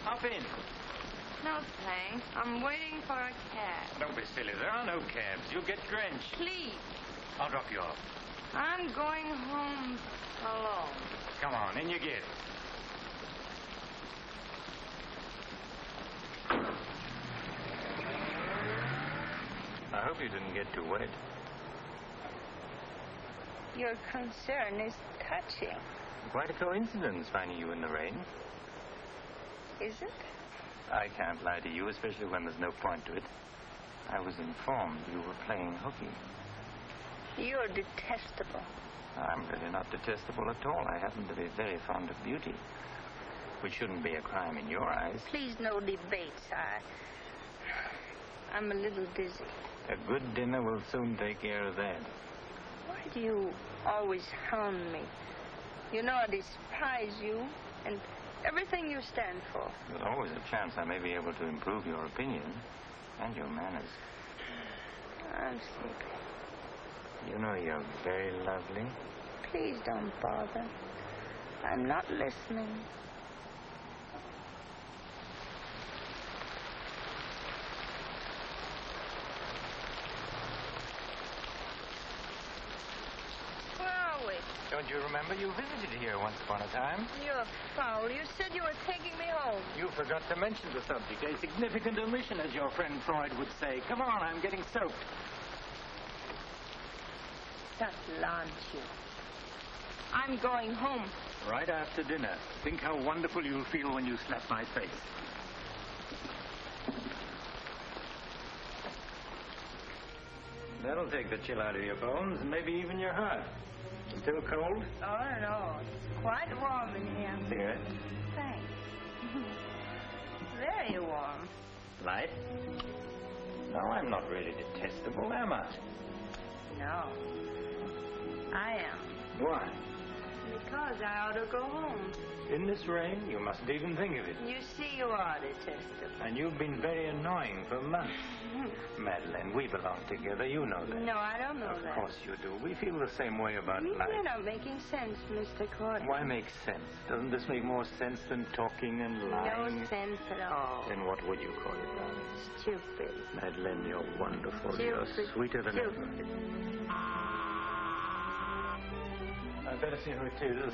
Hop in. No, thanks. I'm waiting for a cab. Don't be silly. There are no cabs. You'll get drenched. Please. I'll drop you off. I'm going home alone. Come on, in you get. I hope you didn't get too wet. Your concern is touching. Quite a coincidence finding you in the rain. Is it? I can't lie to you, especially when there's no point to it. I was informed you were playing hooky. You're detestable. I'm really not detestable at all. I happen to be very fond of beauty, which shouldn't be a crime in your eyes. Please, no debates. I'm a little dizzy. A good dinner will soon take care of that. Why do you always hound me? You know I despise you and everything you stand for. There's always a chance I may be able to improve your opinion and your manners. I'm sleepy. You know you're very lovely. Please don't bother. I'm not listening. Where are we? Don't you remember you visited here once upon a time? You're foul. You said you were taking me home. You forgot to mention the subject. A significant omission, as your friend Freud would say. Come on, I'm getting soaked. That launch you. I'm going home. Right after dinner. Think how wonderful you'll feel when you slap my face. That'll take the chill out of your bones and maybe even your heart. Still cold? Oh, no. It's quite warm in here. Cigarette? Thanks. Very warm. Light? No, I'm not really detestable, am I? No. I am. Why? Because I ought to go home. In this rain, you mustn't even think of it. You see, you are detestable. And you've been very annoying for months. Madeline, we belong together. You know that. No, I don't know that. Of course you do. We feel the same way about life. You're not making sense, Mr. Cortland. Why make sense? Doesn't this make more sense than talking and lying? No sense at all. Then what would you call it, darling? Stupid. Madeline, you're wonderful. Stupid. You're sweeter than ever. I'd better see who it is.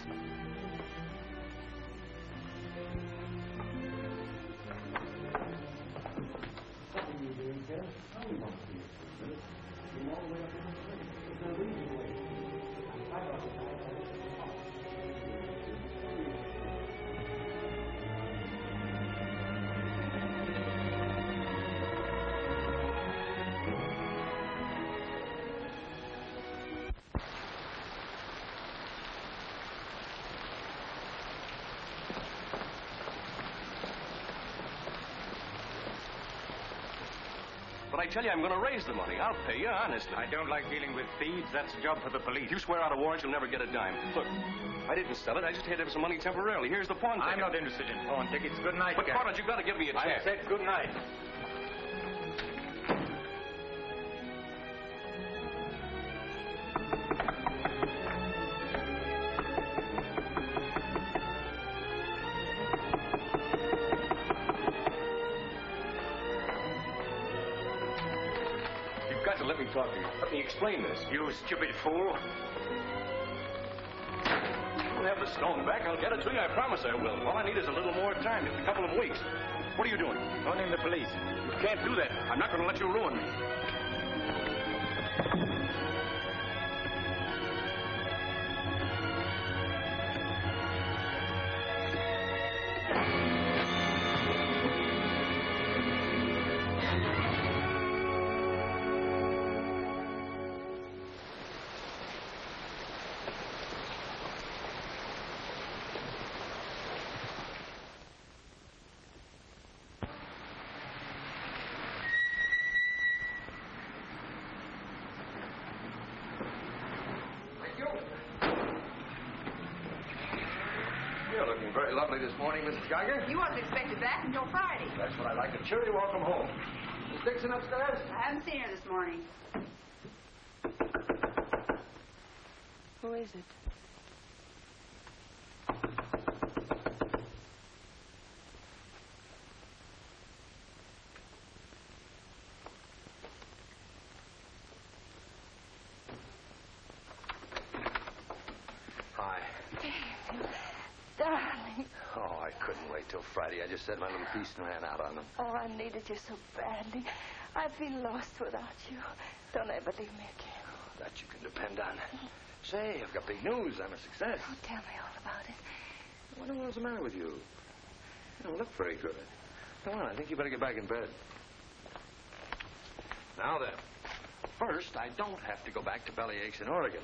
But I tell you, I'm going to raise the money. I'll pay you, honestly. I don't like dealing with thieves. That's a job for the police. You swear out a warrant, you'll never get a dime. Look, I didn't sell it. I just handed him some money temporarily. Here's the pawn ticket. I'm not interested in pawn tickets. Good night, But, guys. Carter, you've got to give me a chance. I said good night. Let me talk to you. Let me explain this. You stupid fool. I'll have the stone back. I'll get it to you. I promise I will. All I need is a little more time, just a couple of weeks. What are you doing? Phoning the police. You can't do that. I'm not going to let you ruin me. Very lovely this morning, Mrs. Geiger. You wasn't expected back until Friday. That's what I like. A cheery welcome home. Miss Dixon upstairs? I haven't seen her this morning. Who is it? Hi. Darling. Oh, I couldn't wait till Friday. I just said my little piece and ran out on them. Oh, I needed you so badly. I feel lost without you. Don't ever leave me again. Oh, that you can depend on. Say, I've got big news. I'm a success. Oh, tell me all about it. What in the world's the matter with you? You don't look very good. Come on, I think you better get back in bed. Now then, first, I don't have to go back to Bellyaches in Oregon.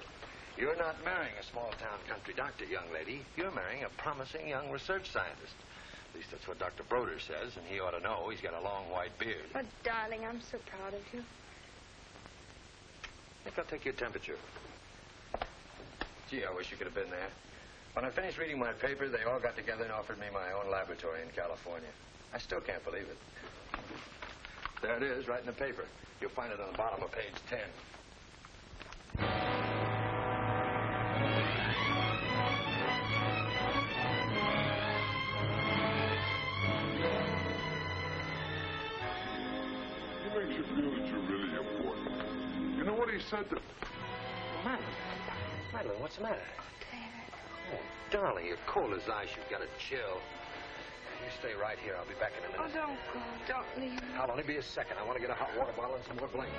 You're not marrying a small-town country doctor, young lady. You're marrying a promising young research scientist. At least that's what Dr. Broder says, and he ought to know. He's got a long white beard. Oh, darling, I'm so proud of you. I think I'll take your temperature. Gee, I wish you could have been there. When I finished reading my paper, they all got together and offered me my own laboratory in California. I still can't believe it. There it is, right in the paper. You'll find it on the bottom of page 10. He makes you feel that you're really important. You know what he said to... Madeline, what's the matter? Oh, darling, you're cold as ice. You've got a chill. You stay right here. I'll be back in a minute. Oh, don't go. Don't leave me. I'll only be a second. I want to get a hot water bottle and some more blankets.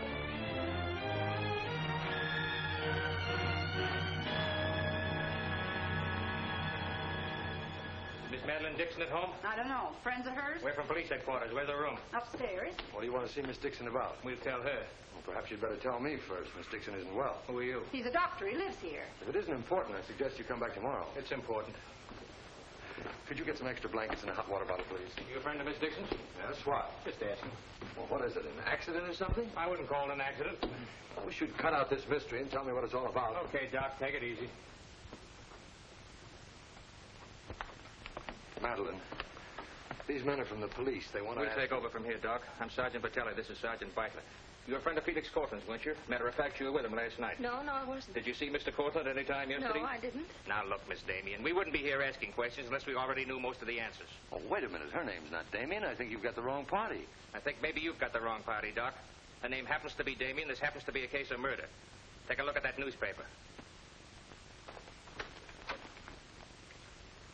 Miss Madeline Dixon at home? I don't know. Friends of hers? We're from police headquarters. Where's her room? Upstairs. What do you want to see Miss Dixon about? We'll tell her. Well, perhaps you'd better tell me first. Miss Dixon isn't well. Who are you? He's a doctor. He lives here. If it isn't important, I suggest you come back tomorrow. It's important. Could you get some extra blankets and a hot water bottle, please? You a friend of Miss Dixon's? Yes, what? Just asking. Well, what is it, an accident or something? I wouldn't call it an accident. We should cut out this mystery and tell me what it's all about. Okay, Doc, take it easy. Madeline, these men are from the police. They want to... We'll take over from here, Doc. I'm Sergeant Patelli. This is Sergeant Beitler. You're a friend of Felix Cortland's, weren't you? Matter of fact, you were with him last night. No, I wasn't. Did you see Mr. Cortland any time yesterday? No, I didn't. Now, look, Miss Damien, we wouldn't be here asking questions unless we already knew most of the answers. Oh, wait a minute. Her name's not Damien. I think you've got the wrong party. I think maybe you've got the wrong party, Doc. Her name happens to be Damien. This happens to be a case of murder. Take a look at that newspaper.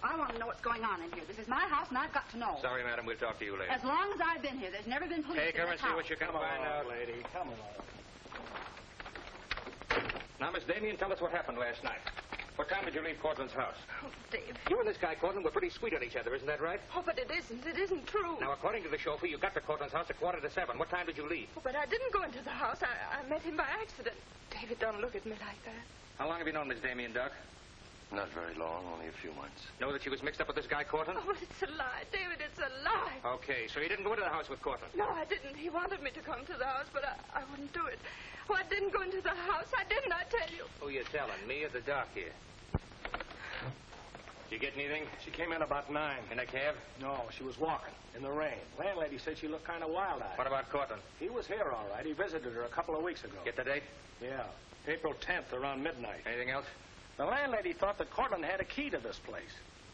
I want to know what's going on in here. This is my house, and I've got to know. Sorry, madam. We'll talk to you later. As long as I've been here, there's never been police Take in her this and see house. what you can find out. lady. Come on. Now, Miss Damien, tell us what happened last night. What time did you leave Cortland's house? Oh, Dave. You and this guy, Cortland, were pretty sweet on each other, isn't that right? Oh, but it isn't. It isn't true. Now, according to the chauffeur, you got to Cortland's house at 6:45. What time did you leave? Oh, but I didn't go into the house. I met him by accident. David, don't look at me like that. How long have you known Miss Damien, Doc? Not very long, only a few months. Know that she was mixed up with this guy, Cortland? Oh, it's a lie, David. It's a lie. Okay, so you didn't go into the house with Cortland? No, I didn't. He wanted me to come to the house, but I wouldn't do it. Oh, I didn't go into the house. I didn't, I tell you. Who you telling, me or the doc here? Did you get anything? She came in about 9. In a cab? No, she was walking in the rain. Landlady said she looked kind of wild-eyed. What about Cortland? He was here, all right. He visited her a couple of weeks ago. Get the date? Yeah, April 10th, around midnight. Anything else? The landlady thought that Cortland had a key to this place.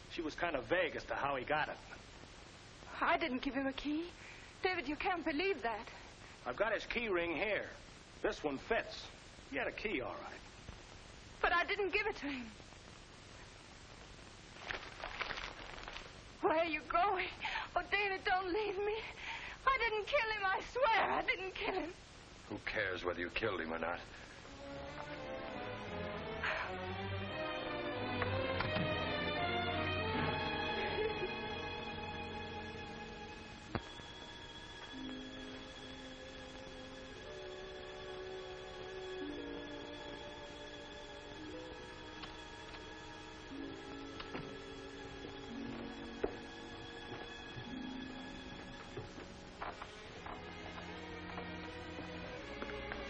She was kind of vague as to how he got it. I didn't give him a key. David, you can't believe that. I've got his key ring here. This one fits. He had a key, all right. But I didn't give it to him. Where are you going? Oh, David, don't leave me. I didn't kill him, I swear. I didn't kill him. Who cares whether you killed him or not?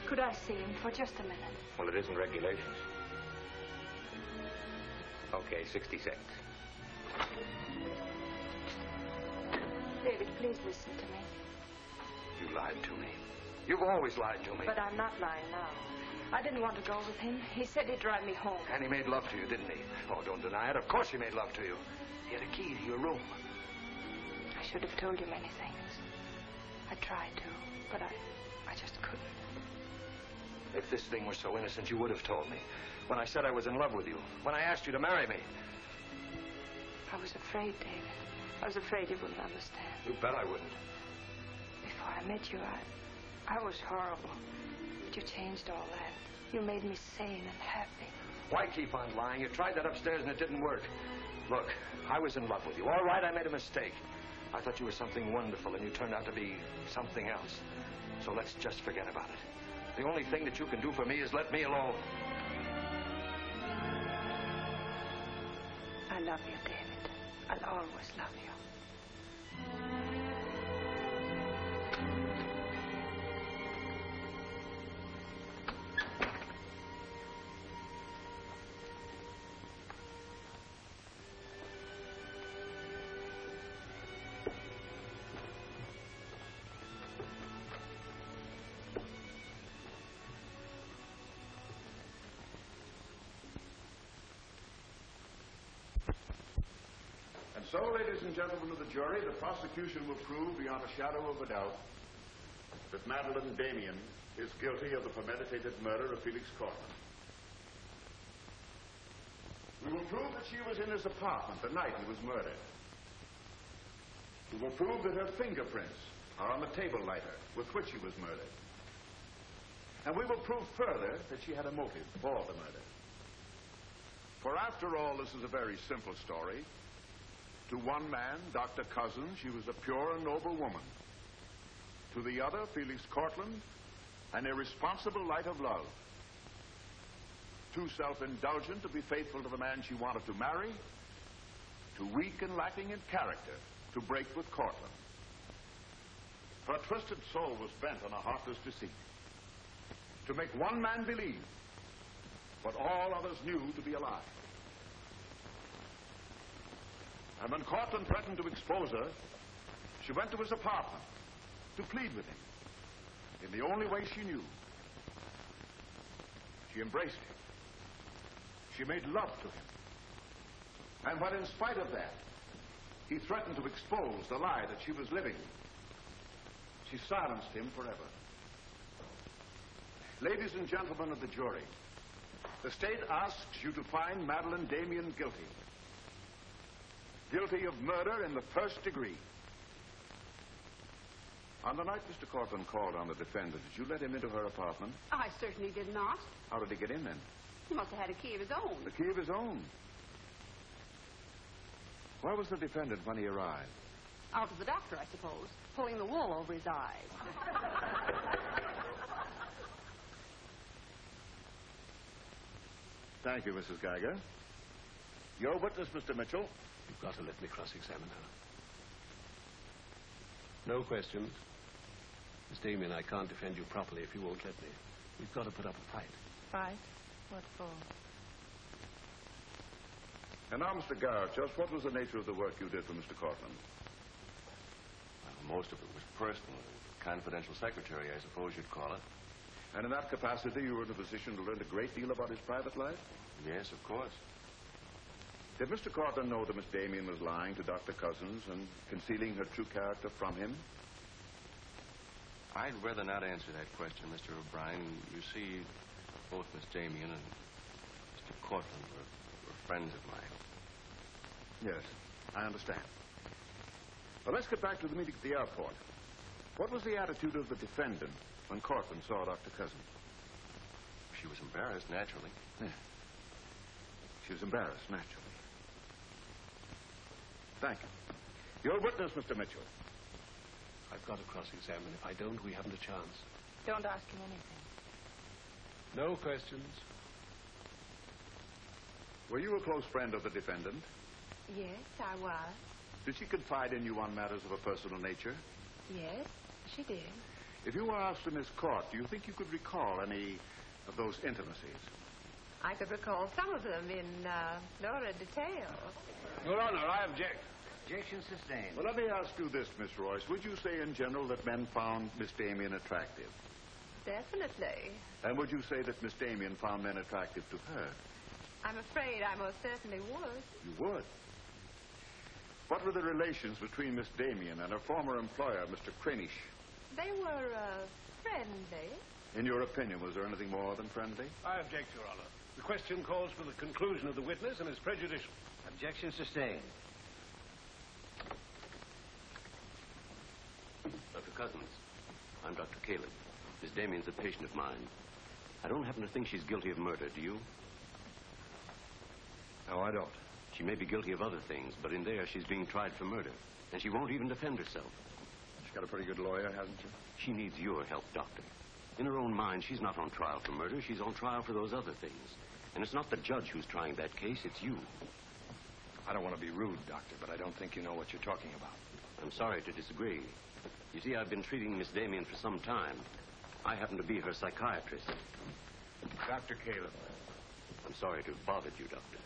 Could I see him for just a minute? Well, it isn't regulations. Okay, 60 seconds. David, please listen to me. You lied to me. You've always lied to me. But I'm not lying now. I didn't want to go with him. He said he'd drive me home. And he made love to you, didn't he? Oh, don't deny it. Of course he made love to you. He had a key to your room. I should have told you many things. I tried to, but I just couldn't. If this thing were so innocent, you would have told me. When I said I was in love with you. When I asked you to marry me. I was afraid, David. I was afraid you wouldn't understand. You bet I wouldn't. Before I met you, I was horrible. But you changed all that. You made me sane and happy. Why keep on lying? You tried that upstairs and it didn't work. Look, I was in love with you. All right, I made a mistake. I thought you were something wonderful, and you turned out to be something else. So let's just forget about it. The only thing that you can do for me is let me alone. I love you, David. I'll always love you. So, ladies and gentlemen of the jury, the prosecution will prove beyond a shadow of a doubt that Madeline Damien is guilty of the premeditated murder of Felix Cortland. We will prove that she was in his apartment the night he was murdered. We will prove that her fingerprints are on the table lighter with which he was murdered. And we will prove further that she had a motive for the murder. For after all, this is a very simple story. To one man, Dr. Cousins, she was a pure and noble woman. To the other, Felix Cortland, an irresponsible light of love. Too self-indulgent to be faithful to the man she wanted to marry. Too weak and lacking in character to break with Cortland. Her twisted soul was bent on a heartless deceit. To make one man believe what all others knew to be a lie. And when Cortland threatened to expose her, she went to his apartment to plead with him in the only way she knew. She embraced him. She made love to him. And when, in spite of that, he threatened to expose the lie that she was living, she silenced him forever. Ladies and gentlemen of the jury, the state asks you to find Madeline Damien guilty. Guilty of murder in the first degree. On the night Mr. Cortland called on the defendant, did you let him into her apartment? I certainly did not. How did he get in then? He must have had a key of his own. The key of his own. Where was the defendant when he arrived? Out to the doctor, I suppose, pulling the wool over his eyes. Thank you, Mrs. Geiger. Your witness, Mr. Mitchell. You've got to let me cross-examine her. No questions. Miss Damien, I can't defend you properly if you won't let me. We've got to put up a fight. Fight? What for? And now, Mr. Garrett, just what was the nature of the work you did for Mr. Cortland? Well, most of it was personal. Confidential secretary, I suppose you'd call it. And in that capacity, you were in a position to learn a great deal about his private life? Yes, of course. Did Mr. Cortland know that Miss Damien was lying to Dr. Cousins and concealing her true character from him? I'd rather not answer that question, Mr. O'Brien. You see, both Miss Damien and Mr. Cortland were friends of mine. Yes, I understand. Well, let's get back to the meeting at the airport. What was the attitude of the defendant when Cortland saw Dr. Cousins? She was embarrassed, naturally. Yeah. She was embarrassed, naturally. Thank you. Your witness, Mr. Mitchell. I've got to cross-examine. If I don't, we haven't a chance. Don't ask him anything. No questions. Were you a close friend of the defendant? Yes, I was. Did she confide in you on matters of a personal nature? Yes, she did. If you were asked in this court, do you think you could recall any of those intimacies? I could recall some of them in lurid detail. Your Honor, I object. Objection sustained. Well, let me ask you this, Miss Royce. Would you say in general that men found Miss Damien attractive? Definitely. And would you say that Miss Damien found men attractive to her? I'm afraid I most certainly would. You would? What were the relations between Miss Damien and her former employer, Mr. Cranish? They were friendly. In your opinion, was there anything more than friendly? I object, Your Honor. The question calls for the conclusion of the witness and is prejudicial. Objection sustained. Dr. Cousins, I'm Dr. Caleb. Miss Damien's a patient of mine. I don't happen to think she's guilty of murder, do you? No, I don't. She may be guilty of other things, but in there she's being tried for murder. And she won't even defend herself. She's got a pretty good lawyer, hasn't she? She needs your help, Doctor. In her own mind, she's not on trial for murder. She's on trial for those other things. And it's not the judge who's trying that case, it's you. I don't want to be rude, Doctor, but I don't think you know what you're talking about. I'm sorry to disagree. You see, I've been treating Miss Damien for some time. I happen to be her psychiatrist. Dr. Caleb. I'm sorry to have bothered you, Doctor.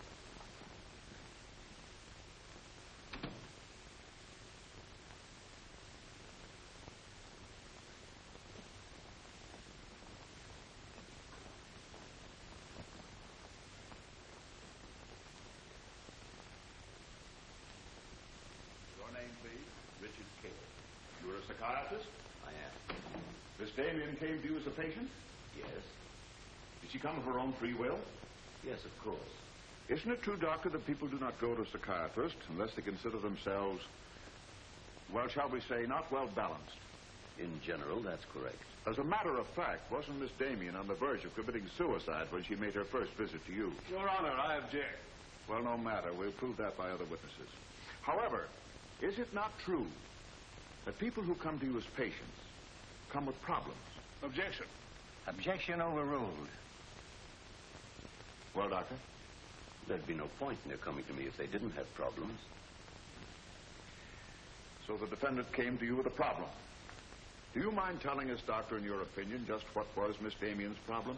Psychiatrist? I am. Miss Damien came to you as a patient? Yes. Did she come of her own free will? Yes, of course. Isn't it true, Doctor, that people do not go to psychiatrists unless they consider themselves, well, shall we say, not well balanced? In general, that's correct. As a matter of fact, wasn't Miss Damien on the verge of committing suicide when she made her first visit to you? Your Honor, I object. Well, no matter. We'll prove that by other witnesses. However, is it not true that people who come to you as patients come with problems? Objection. Objection overruled. Well, Doctor? There'd be no point in their coming to me if they didn't have problems. So the defendant came to you with a problem. Do you mind telling us, Doctor, in your opinion, just what was Miss Damien's problem?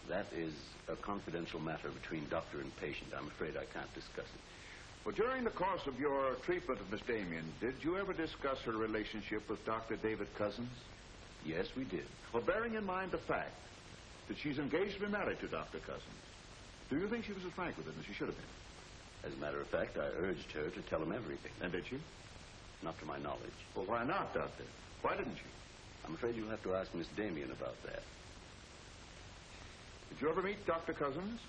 That is a confidential matter between doctor and patient. I'm afraid I can't discuss it. Well, during the course of your treatment of Miss Damien, did you ever discuss her relationship with Dr. David Cousins? Yes, we did. Well, bearing in mind the fact that she's engaged to be married to Dr. Cousins, do you think she was as frank with him as she should have been? As a matter of fact, I urged her to tell him everything. And did she? Not to my knowledge. Well, why not, Doctor? Why didn't she? I'm afraid you'll have to ask Miss Damien about that. Did you ever meet Dr. Cousins?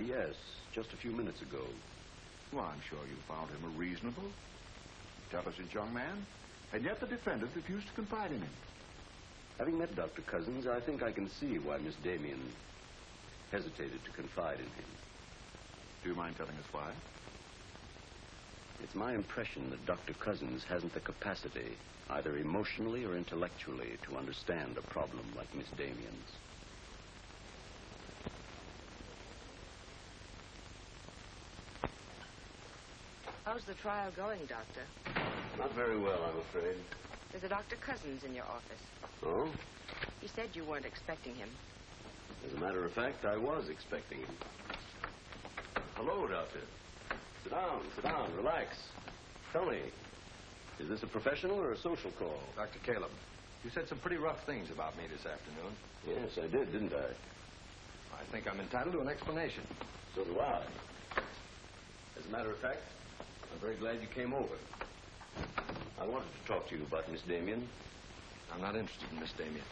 Yes, just a few minutes ago. Well, I'm sure you found him a reasonable, intelligent young man, and yet the defendant refused to confide in him. Having met Dr. Cousins, I think I can see why Miss Damien hesitated to confide in him. Do you mind telling us why? It's my impression that Dr. Cousins hasn't the capacity, either emotionally or intellectually, to understand a problem like Miss Damien's. How's the trial going, Doctor? Not very well, I'm afraid. There's a Dr. Cousins in your office. Oh? You said you weren't expecting him. As a matter of fact, I was expecting him. Hello, Doctor. Sit down, relax. Tell me, is this a professional or a social call? Dr. Caleb, you said some pretty rough things about me this afternoon. Yes, I did, didn't I? I think I'm entitled to an explanation. So do I. As a matter of fact, I'm very glad you came over. I wanted to talk to you about Miss Damien. I'm not interested in Miss Damien.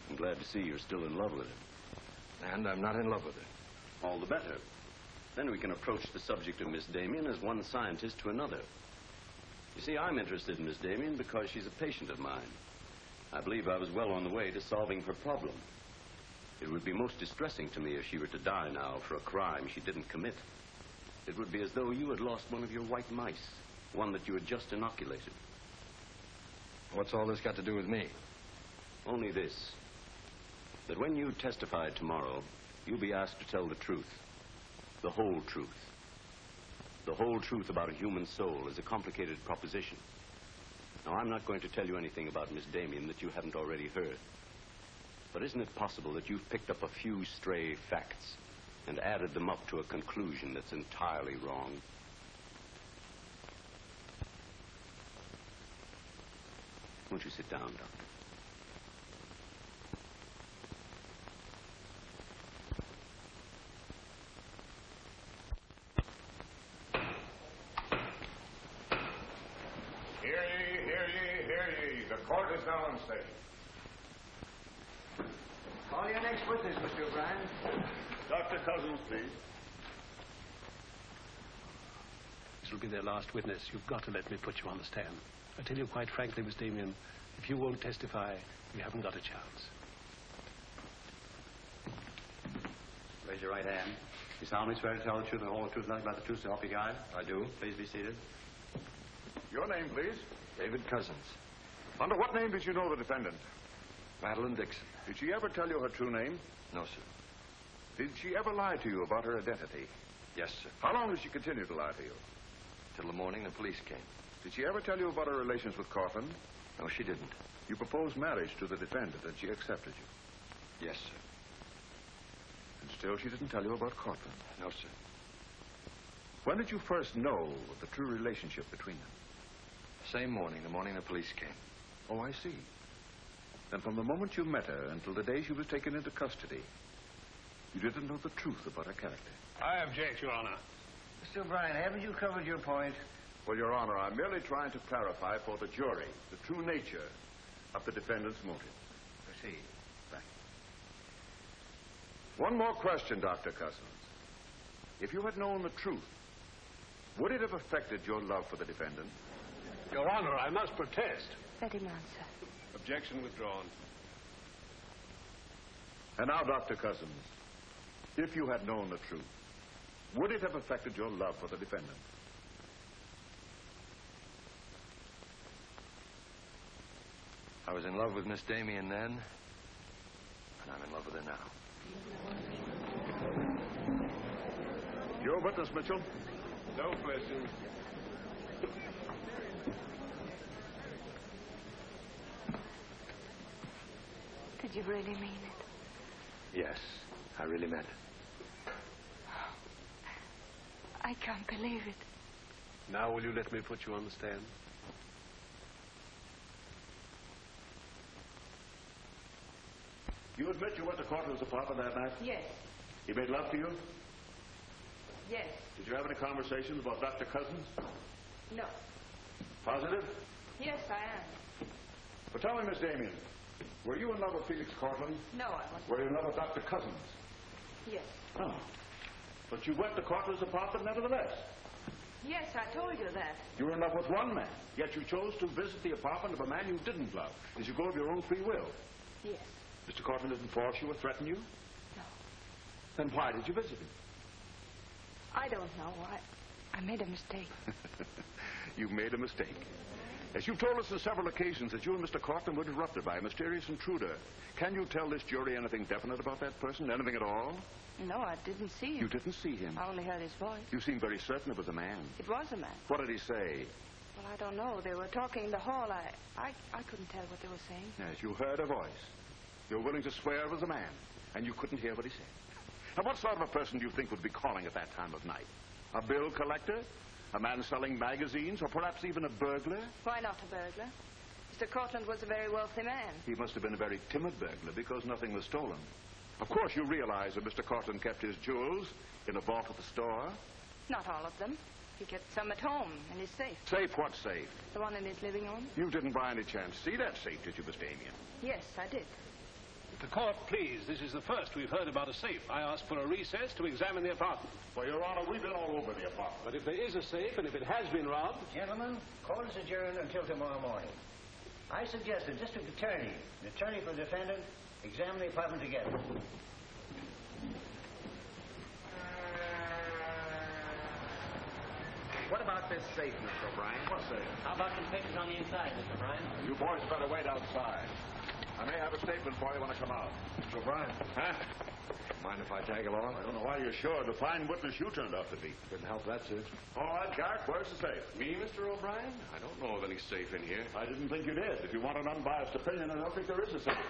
I'm glad to see you're still in love with her. And I'm not in love with her. All the better. Then we can approach the subject of Miss Damien as one scientist to another. You see, I'm interested in Miss Damien because she's a patient of mine. I believe I was well on the way to solving her problem. It would be most distressing to me if she were to die now for a crime she didn't commit. It would be as though you had lost one of your white mice, one that you had just inoculated. What's all this got to do with me? Only this, that when you testify tomorrow, you'll be asked to tell the truth, the whole truth. The whole truth about a human soul is a complicated proposition. Now, I'm not going to tell you anything about Miss Damien that you haven't already heard. But isn't it possible that you've picked up a few stray facts and added them up to a conclusion that's entirely wrong? Won't you sit down, Doctor? Hear ye, hear ye, hear ye. The court is now in session. Call your next witness, Mr. O'Brien. Dr. Cousins, please. This will be their last witness. You've got to let me put you on the stand. I tell you quite frankly, Miss Damien, if you won't testify, you haven't got a chance. Raise your right hand. You solemnly swear to tell the truth and the whole truth, nothing but the truth, so help you God? I do. Please be seated. Your name, please. David Cousins. Under what name did you know the defendant? Madeline Dixon. Did she ever tell you her true name? No, sir. Did she ever lie to you about her identity? Yes, sir. How long did she continue to lie to you? Till the morning the police came. Did she ever tell you about her relations with Cortland? No, she didn't. You proposed marriage to the defendant, and she accepted you. Yes, sir. And still she didn't tell you about Cortland? No, sir. When did you first know the true relationship between them? Same morning, the morning the police came. Oh, I see. Then from the moment you met her until the day she was taken into custody, you didn't know the truth about her character. I object, Your Honor. Mr. O'Brien, haven't you covered your point? Well, Your Honor, I'm merely trying to clarify for the jury the true nature of the defendant's motive. Proceed. Thank you. One more question, Dr. Cousins. If you had known the truth, would it have affected your love for the defendant? Your Honor, I must protest. Let him answer. Objection withdrawn. And now, Dr. Cousins, if you had known the truth, would it have affected your love for the defendant? I was in love with Miss Damien then, and I'm in love with her now. Your witness, Mitchell? No questions. Did you really mean it? Yes, I really meant it. I can't believe it. Now will you let me put you on the stand? You admit you went to Cortland's apartment that night? Yes. He made love to you? Yes. Did you have any conversations about Dr. Cousins? No. Positive? Yes, I am. But tell me, Miss Damien, were you in love with Felix Cortland? No, I wasn't. Were you in love with Dr. Cousins? Yes. Oh. But you went to Cortland's apartment nevertheless. Yes, I told you that. You were in love with one man, yet you chose to visit the apartment of a man you didn't love. Did you go of your own free will? Yes. Mr. Cortland didn't force you or threaten you? No. Then why did you visit him? I don't know. I made a mistake. You've made a mistake. As you've told us on several occasions that you and Mr. Cortland were interrupted by a mysterious intruder. Can you tell this jury anything definite about that person? Anything at all? No, I didn't see him. You didn't see him? I only heard his voice. You seem very certain it was a man. It was a man. What did he say? Well, I don't know. They were talking in the hall. I couldn't tell what they were saying. Yes, you heard a voice. You were willing to swear it was a man, and you couldn't hear what he said. And what sort of a person do you think would be calling at that time of night? A bill collector? A man selling magazines? Or perhaps even a burglar? Why not a burglar? Mr. Cortland was a very wealthy man. He must have been a very timid burglar because nothing was stolen. Of course, you realize that Mr. Cortland kept his jewels in a vault at the store? Not all of them. He kept some at home in his safe. Safe? What safe? The one in his living room? You didn't by any chance see that safe, did you, Miss Damien? Yes, I did. The court, please. This is the first we've heard about a safe. I asked for a recess to examine the apartment. Well, Your Honor, we've been all over the apartment. But if there is a safe, and if it has been robbed... Gentlemen, court is adjourned until tomorrow morning. I suggest the district attorney, the attorney for the defendant, examine the apartment together. What about this safe, Mr. O'Brien? What safe? How about some pictures on the inside, Mr. O'Brien? You boys better wait outside. I may have a statement for you when I come out. Mr. O'Brien. Huh? Mind if I tag along? I don't know why you're sure. The fine witness you turned out to be. Couldn't help that, sir. All right, Garrett, where's the safe? Me, Mr. O'Brien? I don't know of any safe in here. I didn't think you did. If you want an unbiased opinion, I don't think there is a safe.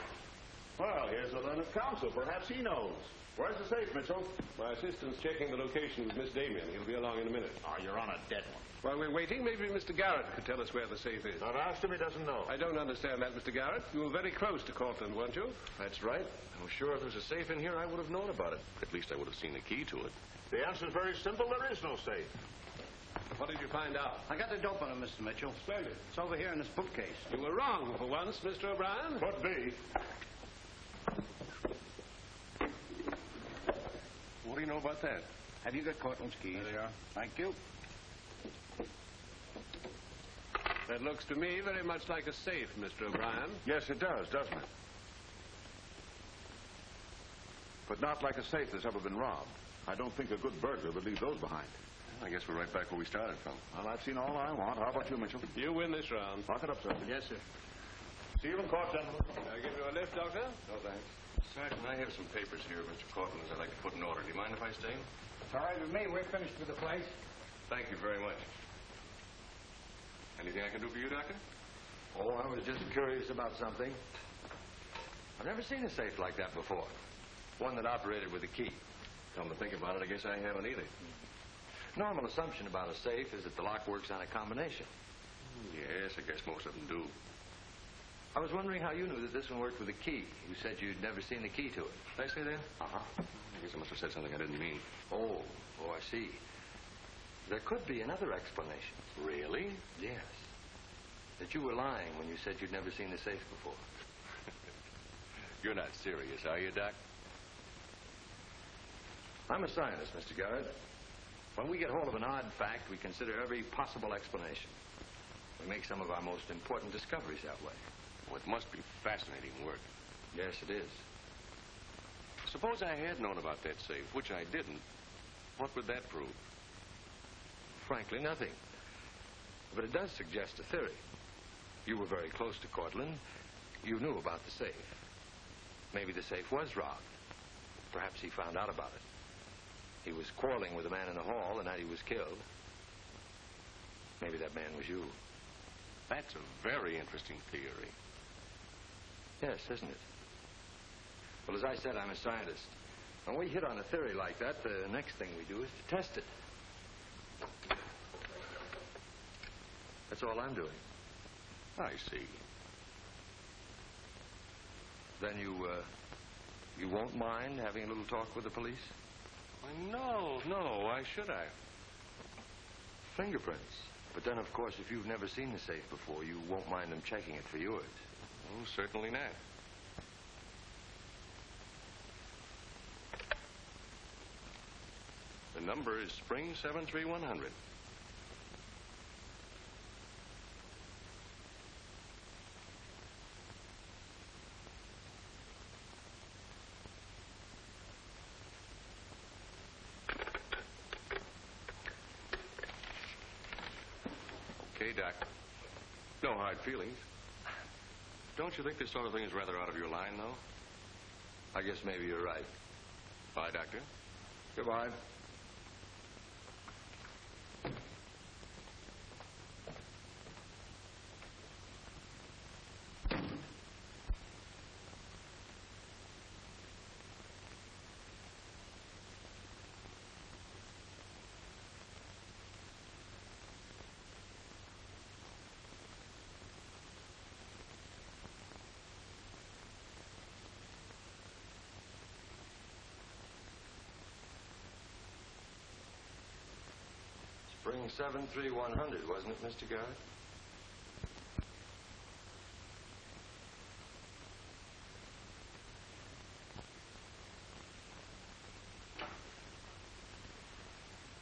Well, here's the learned counsel. Perhaps he knows. Where's the safe, Mitchell? My assistant's checking the location with Miss Damien. He'll be along in a minute. Oh, you're on a dead one. While we're waiting, maybe Mr. Garrett could tell us where the safe is. I've asked him. He doesn't know. I don't understand that, Mr. Garrett. You were very close to Cortland, weren't you? That's right. I was sure if there was a safe in here, I would have known about it. At least I would have seen the key to it. The answer's very simple. There is no safe. What did you find out? I got the dope on him, Mr. Mitchell. Splendid. It's over here in this bookcase. You were wrong for once, Mr. O'Brien. Could be. What do you know about that? Have you got Cortland's keys? There they are. Thank you. That looks to me very much like a safe, Mr. O'Brien. Yes, it does, doesn't it? But not like a safe that's ever been robbed. I don't think a good burglar would leave those behind. I guess we're right back where we started from. Well, I've seen all I want. How about you, Mitchell? You win this round. Lock it up, sir. Yes, sir. See you in court, gentlemen. I'll give you a lift, Doctor. No, thanks. Sergeant, I have some papers here of Mr. Cortland's I'd like to put in order. Do you mind if I stay? It's all right with me. We're finished with the place. Thank you very much. Anything I can do for you, Doctor? Oh, I was just curious about something. I've never seen a safe like that before. One that operated with a key. Come to think about it, I guess I haven't either. Normal assumption about a safe is that the lock works on a combination. Yes, I guess most of them do. I was wondering how you knew that this one worked with a key. You said you'd never seen the key to it. Did I say that? Uh-huh. I guess I must have said something I didn't mean. Oh, I see. There could be another explanation. Really? Yes. That you were lying when you said you'd never seen the safe before. You're not serious, are you, Doc? I'm a scientist, Mr. Garrett. When we get hold of an odd fact, we consider every possible explanation. We make some of our most important discoveries that way. Well, it must be fascinating work. Yes, it is. Suppose I had known about that safe, which I didn't. What would that prove? Frankly, nothing. But it does suggest a theory. You were very close to Cortland. You knew about the safe. Maybe the safe was robbed. Perhaps he found out about it. He was quarreling with a man in the hall the night he was killed. Maybe that man was you. That's a very interesting theory. Yes, isn't it? Well, as I said, I'm a scientist. When we hit on a theory like that, the next thing we do is to test it. That's all I'm doing. I see. Then you won't mind having a little talk with the police? Why, no. Why should I? Fingerprints. But then, of course, if you've never seen the safe before, you won't mind them checking it for yours. Oh, certainly not. The number is Spring 73100. Okay, Doc. No hard feelings. Don't you think this sort of thing is rather out of your line, though? I guess maybe you're right. Bye, Doctor. Goodbye. Spring 73100, wasn't it, Mr. Garrett?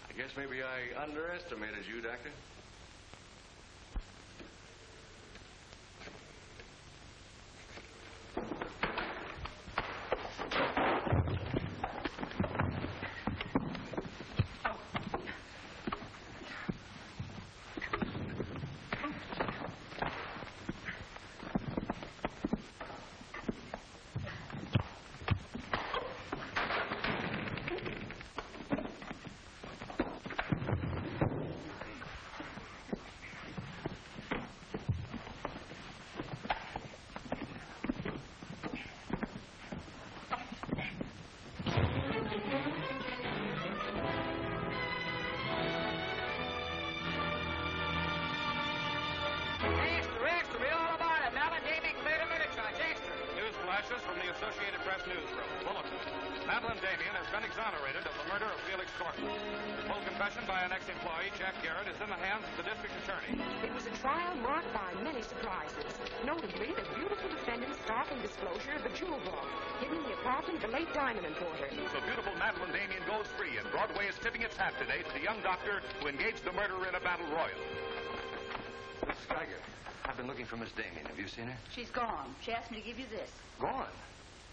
I guess maybe I underestimated you, Doctor. From the Associated Press newsroom. Bulletin. Madeline Damien has been exonerated of the murder of Felix Cortland. Full confession by an ex-employee, Jack Garrett, is in the hands of the district attorney. It was a trial marked by many surprises. Notably, the beautiful defendant's startling disclosure of the jewel vault hidden in the apartment of the late diamond importer. So beautiful Madeline Damien goes free, and Broadway is tipping its hat today to the young doctor who engaged the murderer in a battle royal. Miss Geiger, I've been looking for Miss Damien. Have you seen her? She's gone. She asked me to give you this. Gone?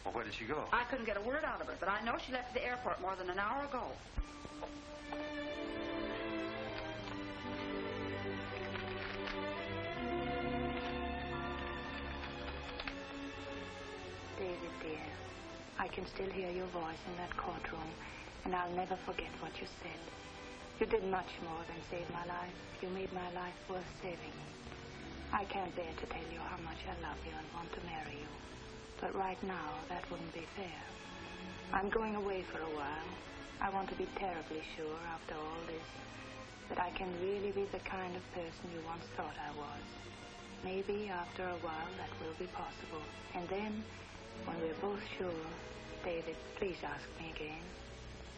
Well, where did she go? I couldn't get a word out of her, but I know she left the airport more than an hour ago. I can still hear your voice in that courtroom, and I'll never forget what you said. You did much more than save my life. You made my life worth saving. I can't bear to tell you how much I love you and want to marry you. But right now, that wouldn't be fair. I'm going away for a while. I want to be terribly sure, after all this, that I can really be the kind of person you once thought I was. Maybe after a while that will be possible. And then, when we're both sure, David, please ask me again.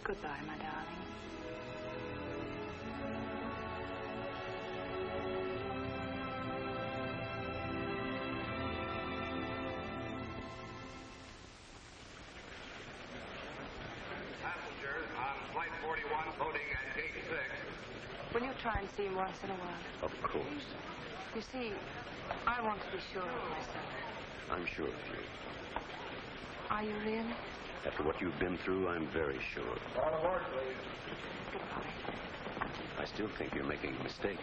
Goodbye, my darling. Passengers on Flight 41 boarding at Gate 6. Will you try and see him once in a while? Of course. You see, I want to be sure of myself. I'm sure of you. Are you really? After what you've been through, I'm very sure. All aboard, please. Goodbye. I still think you're making a mistake.